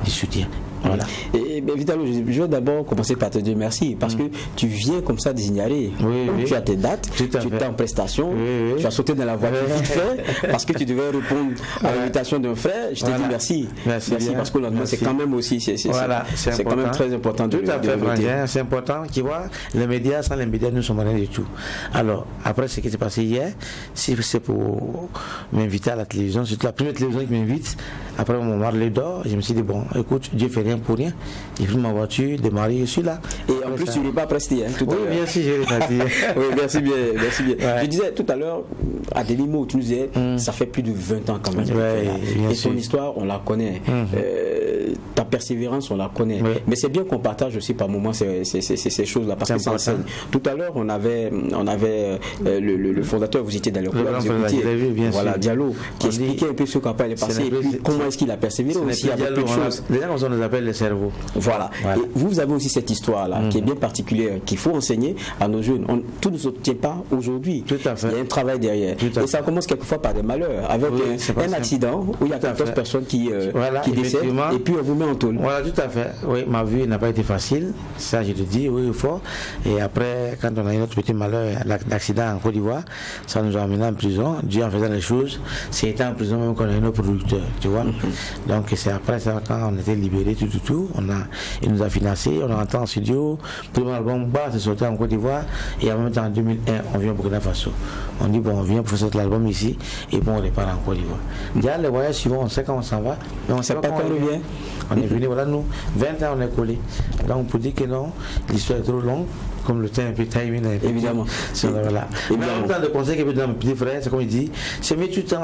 de soutien. Voilà. Et Vitalo, je vais d'abord commencer par te dire merci parce que tu viens comme ça d'ignorer. Tu as tes dates, tu étais en prestation, tu as sauté dans la voiture vite fait parce que tu devais répondre à l'invitation d'un frère. Je te dis merci. Merci parce que le lendemain, c'est quand même aussi, c'est quand même très important de tout à fait, c'est important. Tu vois, les médias, sans les médias, nous ne sommes rien du tout. Alors, après ce qui s'est passé hier, si c'est pour m'inviter à la télévision, c'est la première télévision qui m'invite. Après mon Marley d'or, je me suis dit, bon, écoute, Dieu fait rien pour rien. J'ai pris ma voiture, démarré, je suis là. Et en plus, tu n'es pas presté, hein, tout à l'heure. Oui, bien sûr, j'ai réparti. Oui, merci bien. Ouais. Je disais tout à l'heure, à des mots, tu nous disais, ça fait plus de 20 ans quand même. Et ton histoire, on la connaît. Ta persévérance, on la connaît. Mais c'est bien qu'on partage aussi par moments ces choses-là, parce que ça enseigne. Tout à l'heure, on avait le fondateur, vous étiez dans le programme, voilà, Diallo, qui expliquait un peu ce qu'après est passé, et puis comment est-ce qu'il a persévéré aussi avec peu de choses. Déjà, on nous appelle le cerveau. Voilà. Et vous avez aussi cette histoire-là, qui est bien particulière, qu'il faut enseigner à nos jeunes. Tout ne s'obtient pas aujourd'hui. Tout à fait. Il y a un travail derrière. Et ça commence quelquefois par des malheurs, avec un accident où il y a 14 personnes qui décèdent, et puis on vous met en tôle. Voilà, tout à fait. Oui, ma vie n'a pas été facile, ça je te dis, oui, fort. Et après, quand on a eu notre petit malheur, l'accident en Côte d'Ivoire, ça nous a amené en prison. Dieu en faisant les choses, c'était en prison même qu'on a eu nos producteurs, tu vois. Donc c'est après ça, quand on était libérés, il nous a financé, on est rentré en studio, tout l'album bas, c'est sorti en Côte d'Ivoire, et en même temps en 2001, on vient au Burkina Faso. On dit, bon, on vient pour sortir l'album ici, et bon, on repart en Côte d'Ivoire. Déjà, les voyages suivants, on sait quand on s'en va, mais on ne sait pas quand on revient. On est venu, voilà, nous, 20 ans, on est collés. Donc, pour dire que non, l'histoire est trop longue, comme le temps un peu timing. Évidemment. Voilà. Mais en même temps, le conseil que je donne à mes petits frères, c'est comme il dit, c'est mettre tout le temps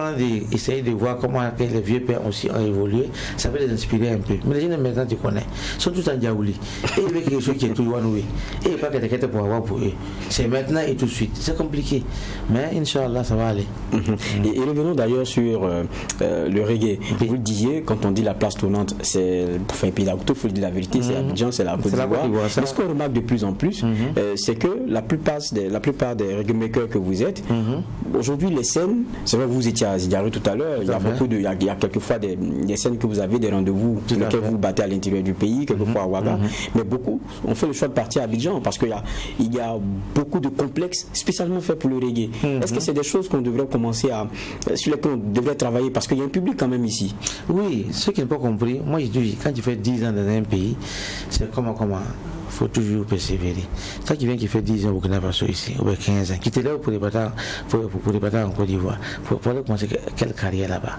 d'essayer de voir comment les vieux pères aussi ont évolué, ça peut les inspirer un peu. Mais les jeunes maintenant, tu connais, sont tous en diaouli. Et il y a quelque chose qui est tout noué. Et pas que t'inquiète pour avoir pour eux. C'est maintenant et tout de suite. C'est compliqué. Mais Inch'Allah, ça va aller. Et revenons d'ailleurs sur le reggae. Vous le disiez, quand on dit la place tournante, c'est pour faire un pays d'Agouto, il faut dire la vérité, c'est Abidjan, c'est la Côte d'Ivoire. Mais ce qu'on remarque de plus en plus, c'est que la plupart des reggae makers que vous êtes, aujourd'hui les scènes, c'est vrai que vous étiez à Zidiaré tout à l'heure, il y a quelquefois des scènes que vous avez, des rendez-vous sur lesquels vous battez à l'intérieur du pays, quelquefois à Ouaga, mais beaucoup ont fait le choix de partir à Abidjan parce qu'il y a beaucoup de complexes spécialement faits pour le reggae. Est-ce que c'est des choses qu'on devrait commencer sur lesquelles on devrait travailler parce qu'il y a un public quand même ici? Oui, ceux qui n'ont pas compris, moi je dis, quand tu fais 10 ans dans un pays, c'est comment il faut toujours persévérer. Ça qui vient qui fait 10 ans au Burkina Faso ici, ou 15 ans, qui était là pour les batailles en Côte d'Ivoire, pour commencer quelle carrière là-bas.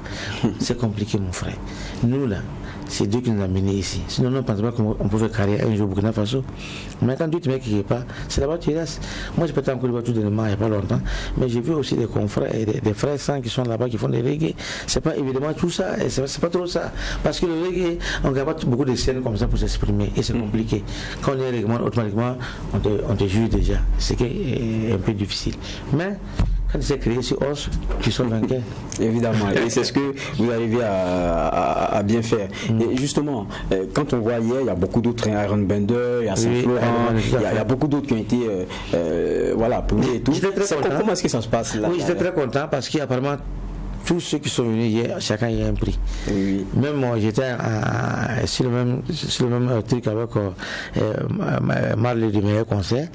C'est compliqué, mon frère. Nous là, c'est Dieu qui nous a menés ici. Sinon, on ne pense pas qu'on peut faire carrière un jour au Burkina Faso. Mais quand tu te mets quelque part, c'est là-bas que tu restes. Moi, je peux t'en Côte d'Ivoire tout de même il n'y a pas longtemps, mais j'ai vu aussi des confrères et des frères sans qui sont là-bas qui font des reggae. C'est pas évidemment tout ça, et c'est pas trop ça. Parce que le reggae, on ne garde pas beaucoup de scènes comme ça pour s'exprimer, et c'est compliqué. Quand on est règlement, automatiquement, on te juge déjà. C'est un peu difficile. Mais quand c'est créé sur os, qui sont vainqueurs. Évidemment, et c'est ce que vous arrivez à bien faire. Et justement, quand on voit hier, il y a beaucoup d'autres, Iron Bender, il y a Saint-Florent, il y a beaucoup d'autres qui ont été premiers et tout. Comment est-ce que ça se passe là? Oui, j'étais très content parce qu'apparemment, tous ceux qui sont venus hier, chacun y a un prix. Oui. Même moi, j'étais sur le même truc avec Marley du meilleur concert,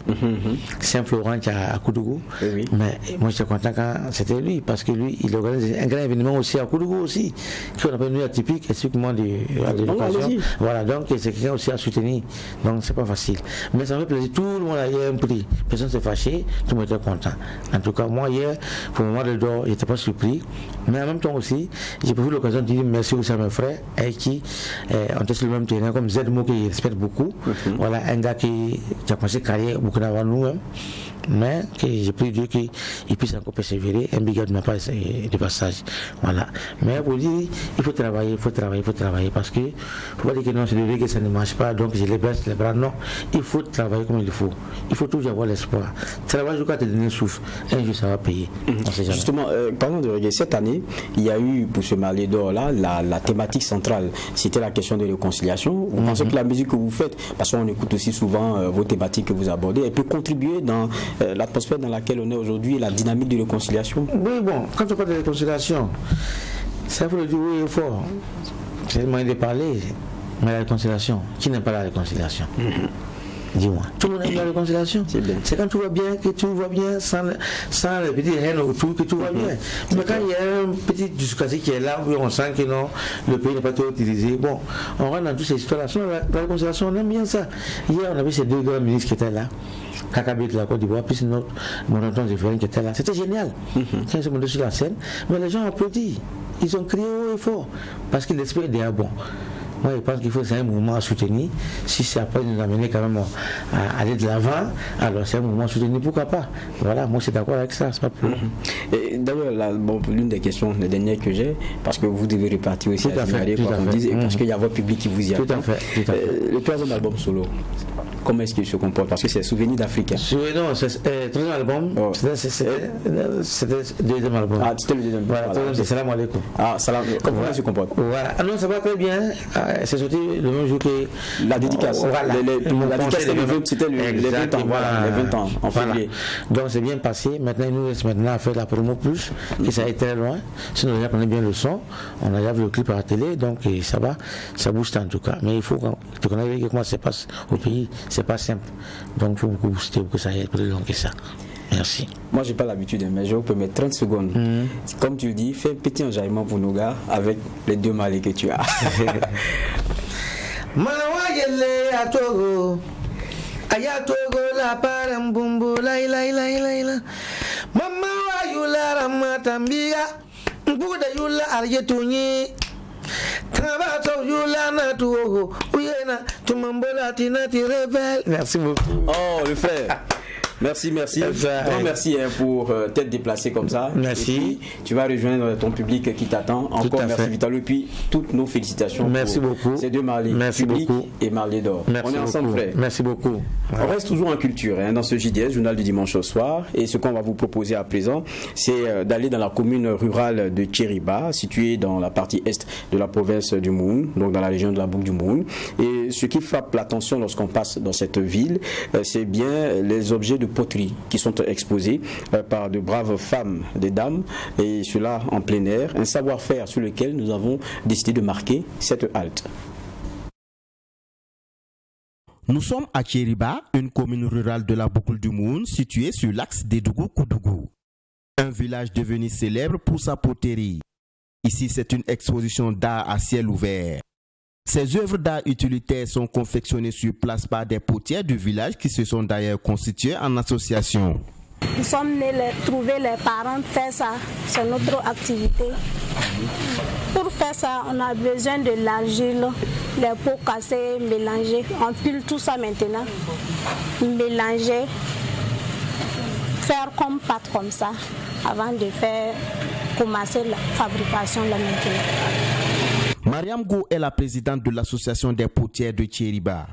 Saint-Florent à Koudougou. Oui. Mais moi, j'étais content quand c'était lui, parce que lui, il organise un grand événement aussi à Koudougou aussi, qu'on appelle nous atypique, expliquement de l'éducation. Voilà, donc c'est quelqu'un aussi à soutenir. Donc c'est pas facile. Mais ça me fait plaisir, tout le monde a eu un prix. Personne ne s'est fâché, tout le monde était content. En tout cas, moi, hier, pour le moment de d'or, j'étais pas surpris. Mais en même temps aussi, j'ai pris l'occasion de dire merci aussi à mes frères avec qui on était sur le même terrain, comme Zedmo qui respecte beaucoup. Voilà, un gars qui a commencé carrière beaucoup avant nous-mêmes, mais que j'ai pris Dieu qu'il puisse encore persévérer. Un big de ma part de passage. Voilà. Mais pour dire, il faut travailler, parce que faut pas dire que non, c'est le reggae, ça ne marche pas, donc je les baisse les bras. Non, il faut travailler comme il faut. Il faut toujours avoir l'espoir. Travaille jusqu'à te donner souffle. Un jour, ça va payer. Justement, parlons de reggae. Cette année, il y a eu pour ce Marley d'or là la thématique centrale, c'était la question de réconciliation. Vous pensez que la musique que vous faites, parce qu'on écoute aussi souvent vos thématiques que vous abordez, elle peut contribuer dans l'atmosphère dans laquelle on est aujourd'hui, la dynamique de réconciliation? Oui, bon, quand on parle de réconciliation, ça faut le dire oui et fort. C'est le moyen de parler, mais la réconciliation, qui n'aime pas la réconciliation? Dis-moi, tout le monde aime la réconciliation. C'est quand tout va bien, que tout va bien, sans les petites haines autour, que tout va bien. Mais quand il y a un petit discours qui est là, où on sent que non, le pays n'est pas trop utilisé, bon, on rentre dans toutes ces histoires-là. La réconciliation, on aime bien ça. Hier, on avait ces deux grands ministres qui étaient là. Kakabé de la Côte d'Ivoire, puis mon tonton Zéphirine qui était là. C'était génial. Quand ils sont montés sur la scène, mais les gens ont applaudi. Ils ont crié haut et fort, parce que l'esprit est déjà bon. Moi, je pense qu'il faut, c'est un mouvement à soutenir. Si c'est après nous amener quand même à aller de l'avant, alors c'est un mouvement à soutenir, pourquoi pas? Voilà, moi, je suis d'accord avec ça, c'est pas plus. D'ailleurs, l'une des questions, les dernières que j'ai, parce que vous devez repartir aussi à Zimbabwe, quoi qu'on dise, parce qu'il y a votre public qui vous y attend. Tout à fait. Le troisième album solo, comment est-ce qu'il se comporte? Parce que c'est Souvenir d'Africain. Non, c'est le troisième album. C'était le deuxième album. Ah, c'était le deuxième. Voilà, c'est Salam Alaikum. Ah, Salam. Comment il se comporte? Voilà. Ah non, ça va très bien. C'est sorti le même jour que la dédicace. Voilà. La dédicace, c'était les 20 ans. Voilà, les 20 ans en février. Donc c'est bien passé. Maintenant, il nous reste maintenant à faire la promo plus, qui ça est très loin. Sinon, on a pris bien le son. On a déjà vu le clip à la télé, donc ça va, ça booste en tout cas. Mais il faut qu'on connaisse comment ça se passe au pays. C'est pas simple. Donc il faut beaucoup booster pour que ça aille plus long que ça. Merci. Moi, j'ai pas l'habitude, mais je peux mettre 30 secondes. Comme tu le dis, fais un petit enjaillement pour nos gars avec les deux malais que tu as. Manawagele à Togo, Aya Togo la parambumbo la la. Mama wa yula ramatambia, mbuda yula aryetunyi. Merci beaucoup. Oh, le frère. Merci. Grand merci pour t'être déplacé comme ça. Merci. Et puis, tu vas rejoindre ton public qui t'attend. Encore merci Vitalo. Et puis toutes nos félicitations. Merci beaucoup. Ces deux Marley, public et Marley d'or. On est ensemble, frère. Merci beaucoup. On reste toujours en culture dans ce JDS, journal du dimanche au soir. Et ce qu'on va vous proposer à présent, c'est d'aller dans la commune rurale de Tchériba, située dans la partie est de la province du Moun, donc dans la région de la boucle du Moun. Et ce qui frappe l'attention lorsqu'on passe dans cette ville, c'est bien les objets de poterie qui sont exposés par de braves femmes, des dames, et cela en plein air, un savoir-faire sur lequel nous avons décidé de marquer cette halte. Nous sommes à Tchériba, une commune rurale de la boucle du Moun, située sur l'axe d'Edougou-Koudougou. Un village devenu célèbre pour sa poterie. Ici, c'est une exposition d'art à ciel ouvert. Ces œuvres d'art utilitaires sont confectionnées sur place par des potiers du village qui se sont d'ailleurs constitués en association. Nous sommes venus trouver les parents, faire ça, c'est notre activité. Pour faire ça, on a besoin de l'argile, les pots cassés, mélangés. On pile tout ça maintenant, mélanger, faire comme pâte comme ça, avant de faire commencer la fabrication là maintenant. Mariam Go est la présidente de l'association des potiers de Tchériba.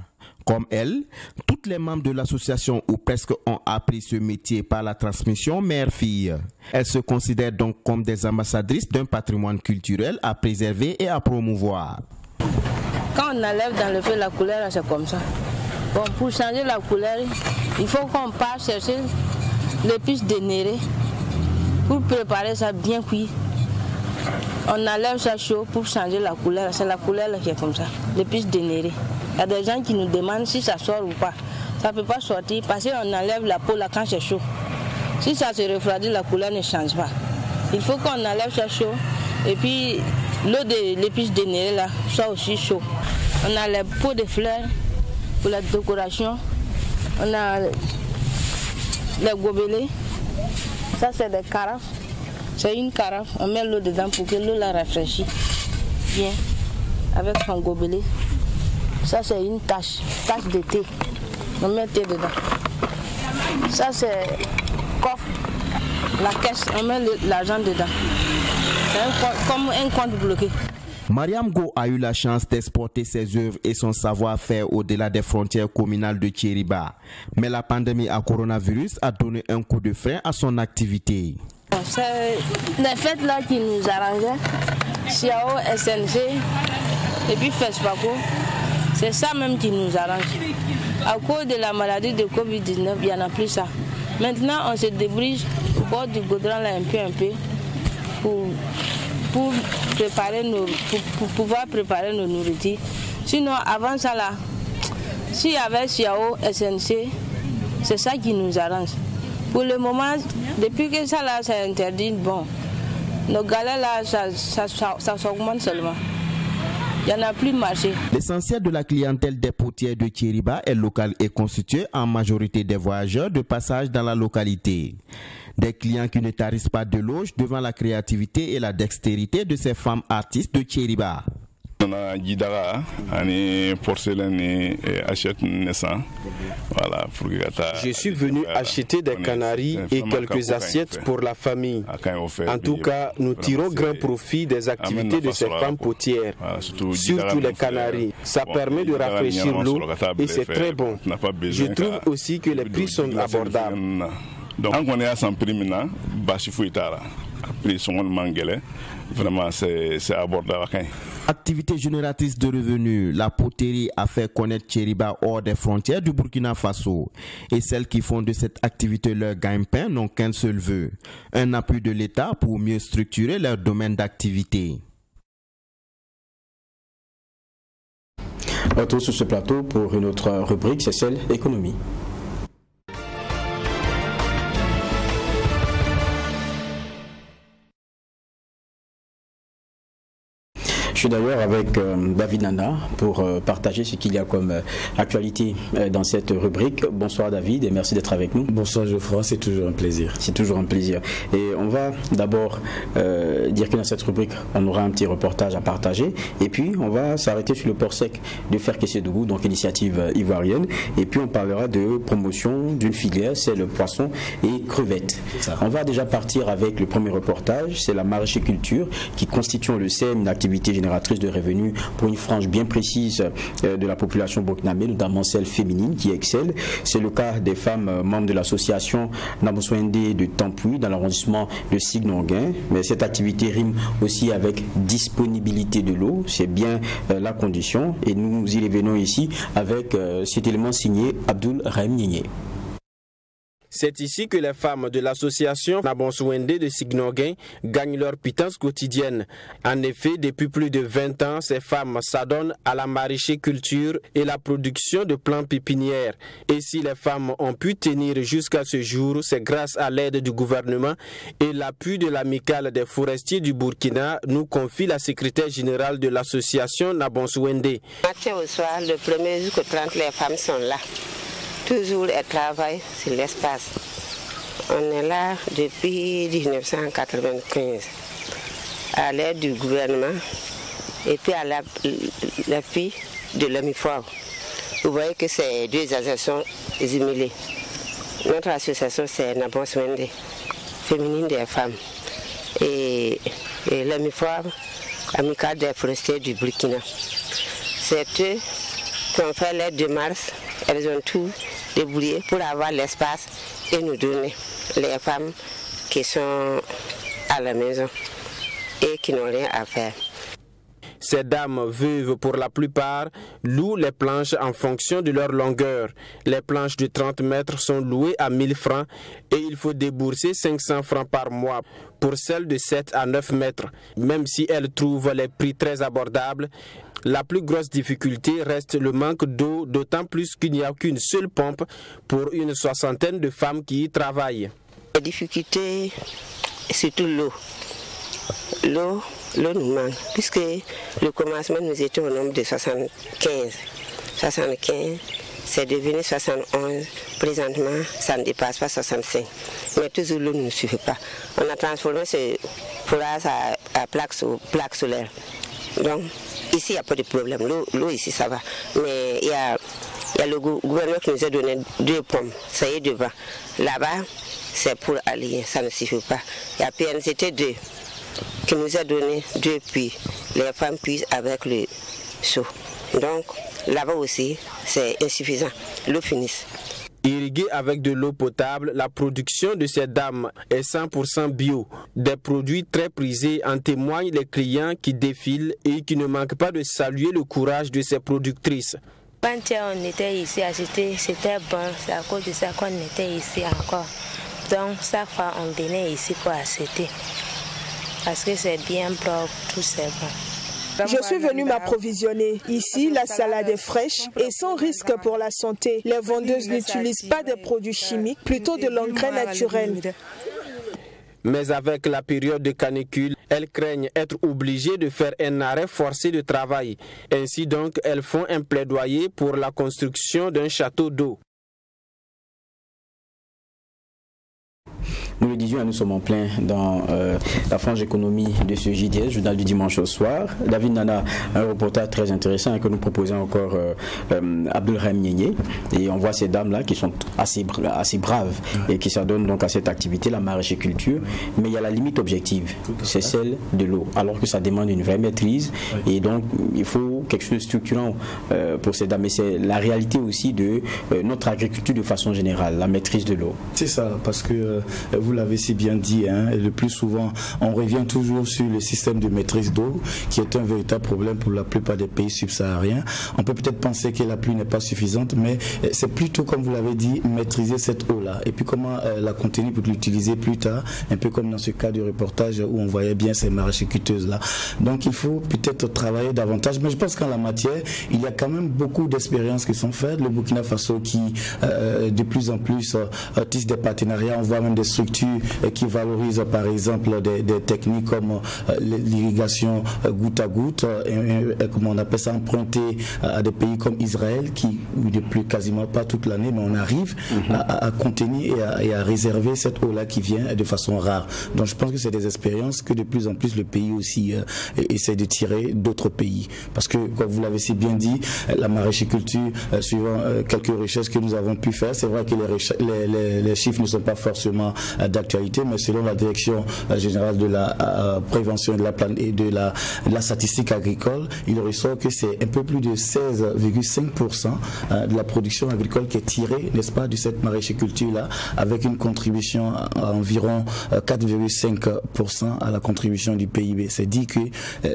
Comme elle, toutes les membres de l'association ou presque ont appris ce métier par la transmission mère-fille. Elles se considèrent donc comme des ambassadrices d'un patrimoine culturel à préserver et à promouvoir. Quand on enlève dans le feu la couleur, c'est comme ça. Bon, pour changer la couleur, il faut qu'on parte chercher l'épice de néré pour préparer ça bien cuit. On enlève ça chaud pour changer la couleur. C'est la couleur qui est comme ça, l'épice de néré. Il y a des gens qui nous demandent si ça sort ou pas. Ça ne peut pas sortir parce qu'on enlève la peau là quand c'est chaud. Si ça se refroidit, la couleur ne change pas. Il faut qu'on enlève ça chaud et puis l'eau de l'épice de néré là soit aussi chaud. On a les pots de fleurs pour la décoration. On a les gobelets. Ça c'est des carafes. C'est une carafe. On met l'eau dedans pour que l'eau la rafraîchisse bien avec son gobelet. Ça c'est une tasse de thé. On met le thé dedans. Ça c'est coffre, la caisse, on met l'argent dedans. C'est comme un compte bloqué. Mariam Go a eu la chance d'exporter ses œuvres et son savoir-faire au-delà des frontières communales de Tchériba. Mais la pandémie à coronavirus a donné un coup de frein à son activité. C'est les fêtes là qui nous arrangeaient, CIAO, SNC et puis FESPACO. C'est ça même qui nous arrange. À cause de la maladie de Covid-19, il n'y en a plus ça. Maintenant, on se débrouille au bord du goudron là un peu pour pouvoir préparer nos nourritures. Sinon, avant ça là, s'il y avait CIAO, SNC, c'est ça qui nous arrange. Pour le moment, depuis que ça là, c'est interdit, bon, nos galères là, ça s'augmente seulement. Il n'y en a plus de marché. L'essentiel de la clientèle des potiers de Tchériba est local et constitué en majorité des voyageurs de passage dans la localité. Des clients qui ne tarissent pas de loge devant la créativité et la dextérité de ces femmes artistes de Tchériba. On a Guidara, porcelaine et achète naissant. Voilà, je suis venu acheter des canaris et quelques assiettes pour la famille. En tout cas, nous tirons grand profit des activités de ces femmes potières, surtout les canaris. Ça permet de rafraîchir l'eau et c'est très bon. Je trouve aussi que les prix sont abordables. Donc, quand on est à son prix maintenant, prix sont vraiment c'est abordable. Activité génératrice de revenus, la poterie a fait connaître Tchériba hors des frontières du Burkina Faso. Et celles qui font de cette activité leur gagne-pain n'ont qu'un seul vœu, un appui de l'État pour mieux structurer leur domaine d'activité. Retour sur ce plateau pour une autre rubrique, c'est celle économie. Je suis d'ailleurs avec David Nana pour partager ce qu'il y a comme actualité dans cette rubrique. Bonsoir David et merci d'être avec nous. Bonsoir Geoffroy, c'est toujours un plaisir. C'est toujours un plaisir. Et on va d'abord dire que dans cette rubrique, on aura un petit reportage à partager. Et puis on va s'arrêter sur le port sec de Ferkessédougou, donc initiative ivoirienne. Et puis on parlera de promotion d'une filière, c'est le poisson et crevettes. On va déjà partir avec le premier reportage, c'est la maraîchiculture qui constitue, on le sait, une activité génératrice de revenus pour une frange bien précise de la population burkinabé, notamment celle féminine qui excelle. C'est le cas des femmes membres de l'association Namouswende de Tampoui dans l'arrondissement de Signonguin. Mais cette activité rime aussi avec disponibilité de l'eau, c'est bien la condition. Et nous y revenons ici avec cet élément signé Abdoul Rahim Nié. C'est ici que les femmes de l'association Nabonswende de Signoguin gagnent leur pitance quotidienne. En effet, depuis plus de 20 ans, ces femmes s'adonnent à la maraîchiculture et la production de plants pépinières. Et si les femmes ont pu tenir jusqu'à ce jour, c'est grâce à l'aide du gouvernement et l'appui de l'amicale des forestiers du Burkina, nous confie la secrétaire générale de l'association Nabonswende. Matin au soir, le 1er jusqu'au 30, les femmes sont là. Toujours elles travaillent sur l'espace. On est là depuis 1995 à l'aide du gouvernement et puis à l'appui de l'AMIFOR. Vous voyez que ces deux associations jumelées. Notre association c'est Nabonswende, féminine des femmes, et l'AMIFOR, amicale des forestiers du Burkina. C'est eux qui ont fait les démarches. Elles ont tout débrouillé pour avoir l'espace et nous donner les femmes qui sont à la maison et qui n'ont rien à faire. Ces dames veuves, pour la plupart, louent les planches en fonction de leur longueur. Les planches de 30 mètres sont louées à 1000 francs et il faut débourser 500 francs par mois pour celles de 7 à 9 mètres. Même si elles trouvent les prix très abordables, la plus grosse difficulté reste le manque d'eau, d'autant plus qu'il n'y a qu'une seule pompe pour une soixantaine de femmes qui y travaillent. La difficulté, c'est surtout l'eau. L'eau nous manque, puisque le commencement nous étions au nombre de 75. 75, c'est devenu 71. Présentement, ça ne dépasse pas 65. Mais toujours l'eau ne suffit pas. On a transformé ce forage à plaque solaire. Donc, ici, il n'y a pas de problème. L'eau ici, ça va. Mais il y a le gouvernement qui nous a donné 2 pompes. Ça y est devant. Là-bas, c'est pour allier. Ça ne suffit pas. Il y a PNCT 2 qui nous a donné 2 puits. Les femmes puissent avec le seau. Donc, là-bas aussi, c'est insuffisant. L'eau finisse. Irriguée avec de l'eau potable, la production de ces dames est 100% bio. Des produits très prisés, en témoignent les clients qui défilent et qui ne manquent pas de saluer le courage de ces productrices. Quand on était ici à acheter, c'était bon, c'est à cause de ça qu'on était ici encore. Donc chaque fois on venait ici pour acheter. Parce que c'est bien propre, tout c'est bon. Je suis venue m'approvisionner. Ici, la salade est fraîche et sans risque pour la santé. Les vendeuses n'utilisent pas des produits chimiques, plutôt de l'engrais naturel. Mais avec la période de canicule, elles craignent être obligées de faire un arrêt forcé de travail. Ainsi donc, elles font un plaidoyer pour la construction d'un château d'eau. Nous le disions, nous sommes en plein dans la frange économie de ce JDS, journal du dimanche au soir. David Nana, un reportage très intéressant que nous proposons encore Abdelrahim Niénié. Et on voit ces dames-là qui sont assez braves et qui s'adonnent donc à cette activité, la maraîchiculture. Mais il y a la limite objective, c'est celle de l'eau, alors que ça demande une vraie maîtrise. Et donc, il faut quelque chose de structurant pour ces dames. Et c'est la réalité aussi de notre agriculture de façon générale, la maîtrise de l'eau. C'est ça, parce que vous l'avez si bien dit, hein, et le plus souvent, on revient toujours sur le système de maîtrise d'eau, qui est un véritable problème pour la plupart des pays subsahariens. On peut peut-être penser que la pluie n'est pas suffisante, mais c'est plutôt, comme vous l'avez dit, maîtriser cette eau-là. Et puis comment la contenir pour l'utiliser plus tard, un peu comme dans ce cas du reportage où on voyait bien ces maraîchiculteuses-là. Donc il faut peut-être travailler davantage, mais je pense qu'en la matière, il y a quand même beaucoup d'expériences qui sont faites. Le Burkina Faso qui, de plus en plus, tisse des partenariats, on voit même des structures qui valorisent par exemple des techniques comme l'irrigation goutte à goutte, comme on appelle ça, emprunté à des pays comme Israël qui ne pleut quasiment pas toute l'année, mais on arrive à contenir et à réserver cette eau-là qui vient de façon rare. Donc je pense que c'est des expériences que de plus en plus le pays aussi essaie de tirer d'autres pays. Parce que, comme vous l'avez si bien dit, la maraîchiculture, suivant quelques recherches que nous avons pu faire, c'est vrai que les chiffres ne sont pas forcément d'actualité, mais selon la direction générale de la prévention et de la statistique agricole, il ressort que c'est un peu plus de 16,5% de la production agricole qui est tirée, n'est-ce pas, de cette maraîchiculture-là, avec une contribution à environ 4,5% à la contribution du PIB. C'est dit que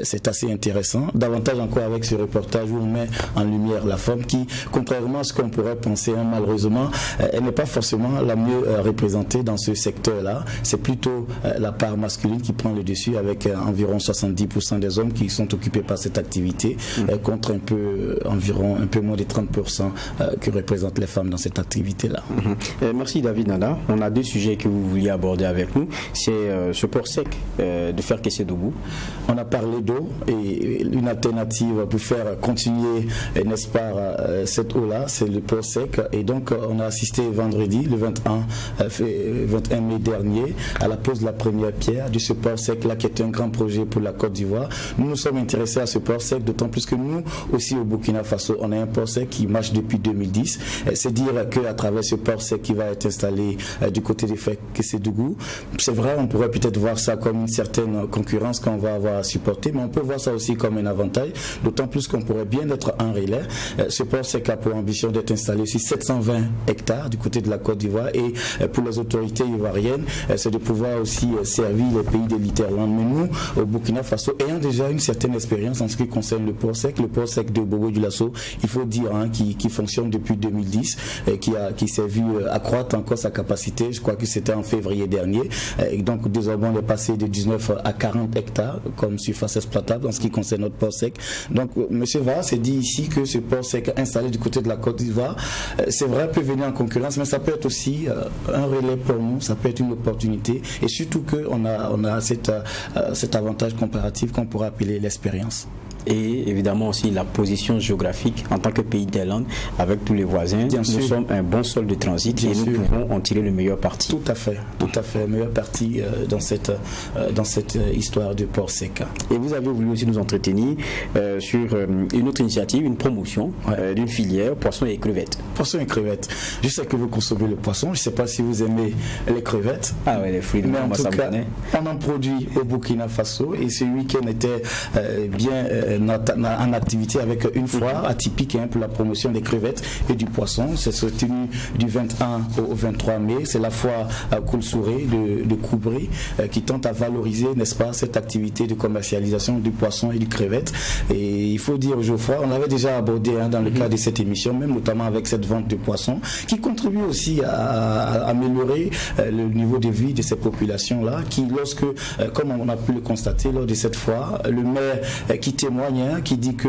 c'est assez intéressant. Davantage encore avec ce reportage où on met en lumière la femme qui, contrairement à ce qu'on pourrait penser, hein, malheureusement, elle n'est pas forcément la mieux représentée dans ce secteur-là. C'est plutôt la part masculine qui prend le dessus avec environ 70% des hommes qui sont occupés par cette activité contre environ un peu moins de 30% que représentent les femmes dans cette activité-là. Merci David Nana. On a deux sujets que vous vouliez aborder avec nous. C'est ce port sec de faire Kessédougou. On a parlé d'eau et une alternative pour faire continuer, n'est-ce pas, cette eau-là, c'est le port sec. Et donc on a assisté vendredi, le 21 mai dernier, à la pose de la première pierre de ce port sec-là qui est un grand projet pour la Côte d'Ivoire. Nous nous sommes intéressés à ce port sec, d'autant plus que nous aussi au Burkina Faso, on a un port sec qui marche depuis 2010. C'est dire qu'à travers ce port sec qui va être installé du côté de Kessédougou, c'est vrai, on pourrait peut-être voir ça comme une certaine concurrence qu'on va avoir à supporter, mais on peut voir ça aussi comme un avantage, d'autant plus qu'on pourrait bien être un relais. Ce port sec a pour ambition d'être installé sur 720 hectares du côté de la Côte d'Ivoire et pour les autorités ivoiriennes, c'est de pouvoir aussi servir les pays de l'Interland. Mais nous, au Burkina Faso, ayant déjà une certaine expérience en ce qui concerne le port sec de Bobo-Dioulasso, il faut dire, hein, qui fonctionne depuis 2010, qui s'est vu accroître encore sa capacité, je crois que c'était en février dernier, et donc désormais on est passé de 19 à 40 hectares comme surface exploitable en ce qui concerne notre port sec. Donc M. Vara s'est dit ici que ce port sec installé du côté de la Côte d'Ivoire, c'est vrai, peut venir en concurrence, mais ça peut être aussi un relais pour nous, ça peut être une opportunité, et surtout qu'on a cet avantage comparatif qu'on pourrait appeler l'expérience. Et évidemment aussi la position géographique en tant que pays des Landes avec tous les voisins. Nous sommes un bon sol de transit et nous pouvons en tirer le meilleur parti. Tout à fait, le meilleur parti dans cette histoire du port sec. Et vous avez voulu aussi nous entretenir sur une autre initiative, une promotion d'une filière poisson et crevettes. Poisson et crevettes. Je sais que vous consommez le poisson, je ne sais pas si vous aimez les crevettes. Ah ouais, les fruits de mer, moi ça me connaît. On en produit au Burkina Faso et ce week-end était bien en activité avec une foire atypique pour la promotion des crevettes et du poisson. C'est tenu du 21 au 23 mai. C'est la foire Koulsouré de Koubri qui tente à valoriser, n'est-ce pas, cette activité de commercialisation du poisson et du crevette. Et il faut dire, Geoffroy, on l'avait déjà abordé dans le cadre de cette émission, même notamment avec cette vente de poissons, qui contribue aussi à améliorer le niveau de vie de ces populations-là, qui lorsque, comme on a pu le constater lors de cette foire, le maire qui témoigne, qui dit que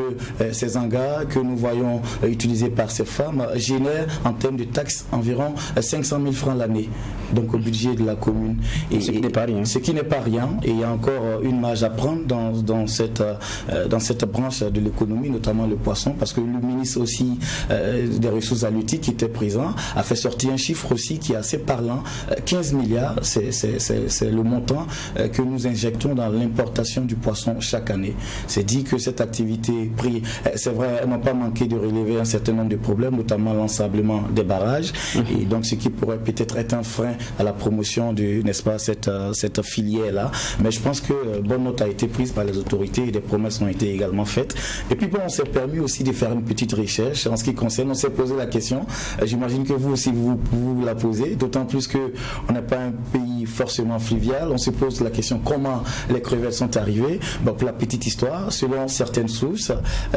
ces hangars que nous voyons utilisés par ces femmes génèrent en termes de taxes environ 500 000 francs l'année, donc au budget de la commune. Et ce qui n'est pas rien. Ce qui n'est pas rien, et il y a encore une marge à prendre dans cette branche de l'économie, notamment le poisson, parce que le ministre aussi des ressources halieutiques qui était présent a fait sortir un chiffre aussi qui est assez parlant, 15 milliards, c'est le montant que nous injectons dans l'importation du poisson chaque année. C'est dit que cette activité c'est vrai, elles n'ont pas manqué de relever un certain nombre de problèmes, notamment l'ensablement des barrages, et donc ce qui pourrait peut-être être un frein à la promotion de, n'est-ce pas, cette filière-là. Mais je pense que bonne note a été prise par les autorités et des promesses ont été également faites. Et puis bon, on s'est permis aussi de faire une petite recherche en ce qui concerne, on s'est posé la question, j'imagine que vous aussi vous la posez, d'autant plus qu'on n'est pas un pays forcément fluvial, on se pose la question comment les crevettes sont arrivées. Bon, pour la petite histoire, selon certaines sources,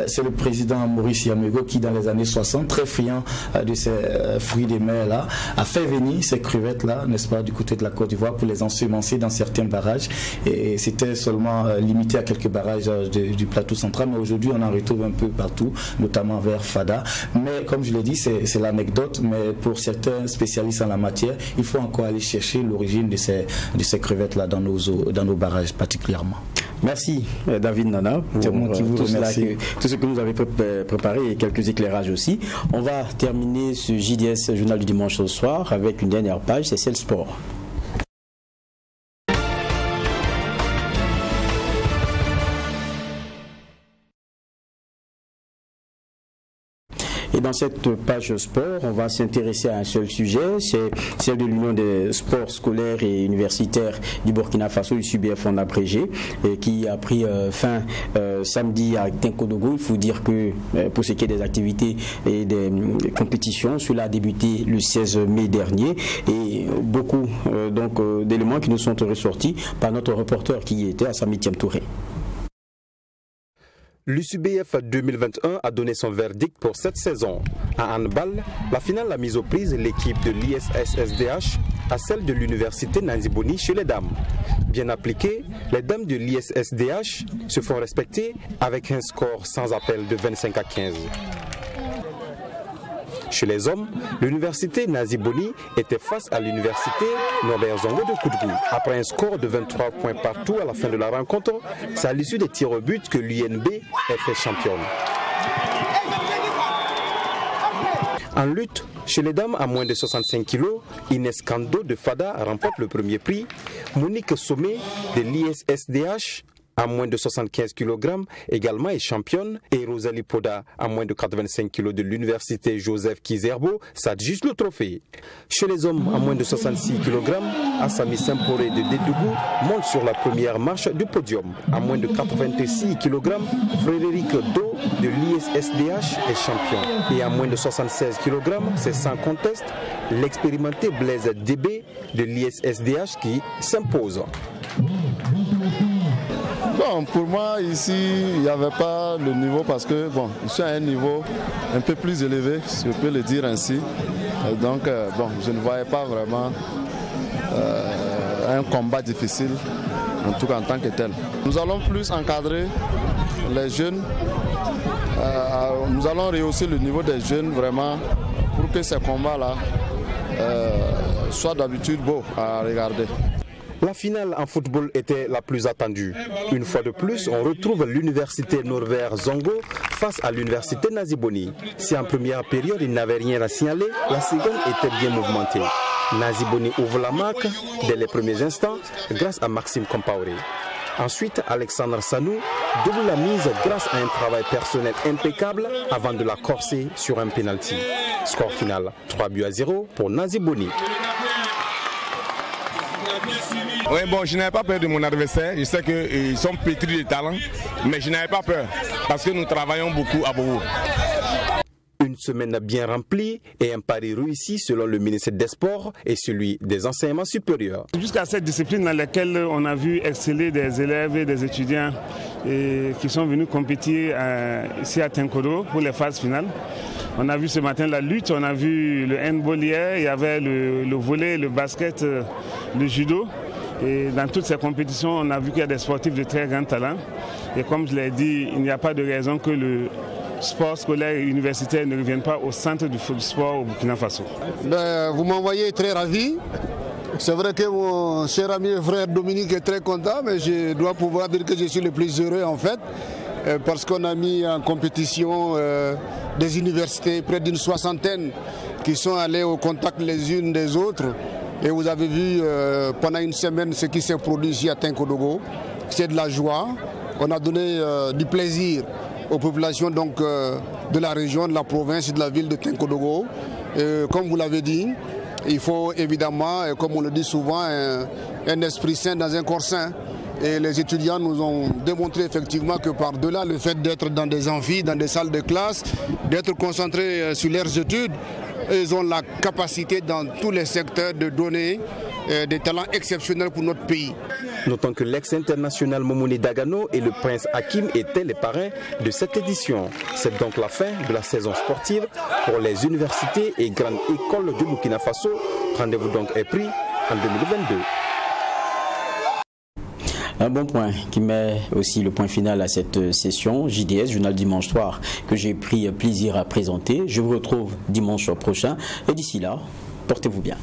c'est le président Maurice Yamego qui, dans les années 60, très friand de ces fruits des mers là, a fait venir ces crevettes là, n'est-ce pas, du côté de la Côte d'Ivoire pour les ensemencer dans certains barrages. Et c'était seulement limité à quelques barrages du plateau central, mais aujourd'hui on en retrouve un peu partout, notamment vers Fada. Mais comme je l'ai dit, c'est l'anecdote, mais pour certains spécialistes en la matière, il faut encore aller chercher l'origine de ces crevettes là dans nos barrages particulièrement. Merci David Nana pour tout ce que vous avez préparé et quelques éclairages aussi. On va terminer ce JDS journal du dimanche au soir avec une dernière page, c'est celle sport. Et dans cette page sport, on va s'intéresser à un seul sujet, c'est celle de l'Union des sports scolaires et universitaires du Burkina Faso, du UBF en abrégé, qui a pris fin samedi à Tinkodogo. Il faut dire que pour ce qui est des activités et des compétitions, cela a débuté le 16 mai dernier et beaucoup d'éléments qui nous sont ressortis par notre reporter qui y était, Assami Touré. L'UCBF 2021 a donné son verdict pour cette saison. À handball, la finale a mis aux prises l'équipe de l'ISS-SDH à celle de l'université Nanziboni chez les dames. Bien appliquées, les dames de l'ISS-SDH se font respecter avec un score sans appel de 25 à 15. Chez les hommes, l'université Naziboni était face à l'université Norbert Zongo de Koudou. Après un score de 23 points partout à la fin de la rencontre, c'est à l'issue des tirs au but que l'UNB est fait championne. En lutte, chez les dames à moins de 65 kg, Inès Kando de Fada remporte le premier prix. Monique Sommet de l'ISSDH à moins de 75 kg également est championne, et Rosalie Poda à moins de 85 kg de l'université Joseph Kizerbo s'adjuge le trophée. Chez les hommes à moins de 66 kg, Assami Semporé de Dédougou monte sur la première marche du podium. À moins de 86 kg, Frédéric Do de l'ISSDH est champion. Et à moins de 76 kg, c'est sans conteste l'expérimenté Blaise Débé de l'ISSDH qui s'impose. Bon, pour moi, ici, il n'y avait pas le niveau parce que, bon, je suis à un niveau un peu plus élevé, si je peux le dire ainsi. Et donc, bon, je ne voyais pas vraiment un combat difficile, en tout cas en tant que tel. Nous allons plus encadrer les jeunes, nous allons rehausser le niveau des jeunes vraiment pour que ces combats-là soient d'habitude beaux à regarder. La finale en football était la plus attendue. Une fois de plus, on retrouve l'université Norbert Zongo face à l'université Naziboni. Si en première période il n'avait rien à signaler, la seconde était bien mouvementée. Naziboni ouvre la marque dès les premiers instants grâce à Maxime Compaoré. Ensuite, Alexandre Sanou double la mise grâce à un travail personnel impeccable avant de la corser sur un penalty. Score final 3-0 pour Naziboni. Oui, bon, je n'avais pas peur de mon adversaire. Je sais qu'ils sont pétris de talent, mais je n'avais pas peur parce que nous travaillons beaucoup à Bobo. Une semaine bien remplie et un pari réussi selon le ministre des Sports et celui des enseignements supérieurs. Jusqu'à cette discipline dans laquelle on a vu exceller des élèves et des étudiants qui sont venus compétir ici à Tinkodo pour les phases finales. On a vu ce matin la lutte, on a vu le handball hier, il y avait le volley, le basket, le judo. Et dans toutes ces compétitions, on a vu qu'il y a des sportifs de très grand talent. Et comme je l'ai dit, il n'y a pas de raison que le sport scolaire et universitaire ne revienne pas au centre du sport au Burkina Faso. Vous m'envoyez très ravi. C'est vrai que mon cher ami et frère Dominique est très content, mais je dois pouvoir dire que je suis le plus heureux en fait. Parce qu'on a mis en compétition des universités, près d'une soixantaine, qui sont allées au contact les unes des autres. Et vous avez vu pendant une semaine ce qui s'est produit ici à Tinkodogo. C'est de la joie. On a donné du plaisir aux populations donc, de la région, de la province et de la ville de Tinkodogo. Comme vous l'avez dit, il faut évidemment, comme on le dit souvent, un esprit sain dans un corps sain. Et les étudiants nous ont démontré effectivement que par-delà le fait d'être dans des amphis, dans des salles de classe, d'être concentrés sur leurs études, ils ont la capacité dans tous les secteurs de donner des talents exceptionnels pour notre pays. Notons que l'ex-international Momoni Dagano et le prince Hakim étaient les parrains de cette édition. C'est donc la fin de la saison sportive pour les universités et grandes écoles du Burkina Faso. Rendez-vous donc est pris en 2022. Un bon point qui met aussi le point final à cette session JDS, Journal Dimanche Soir, que j'ai pris plaisir à présenter. Je vous retrouve dimanche prochain et d'ici là, portez-vous bien.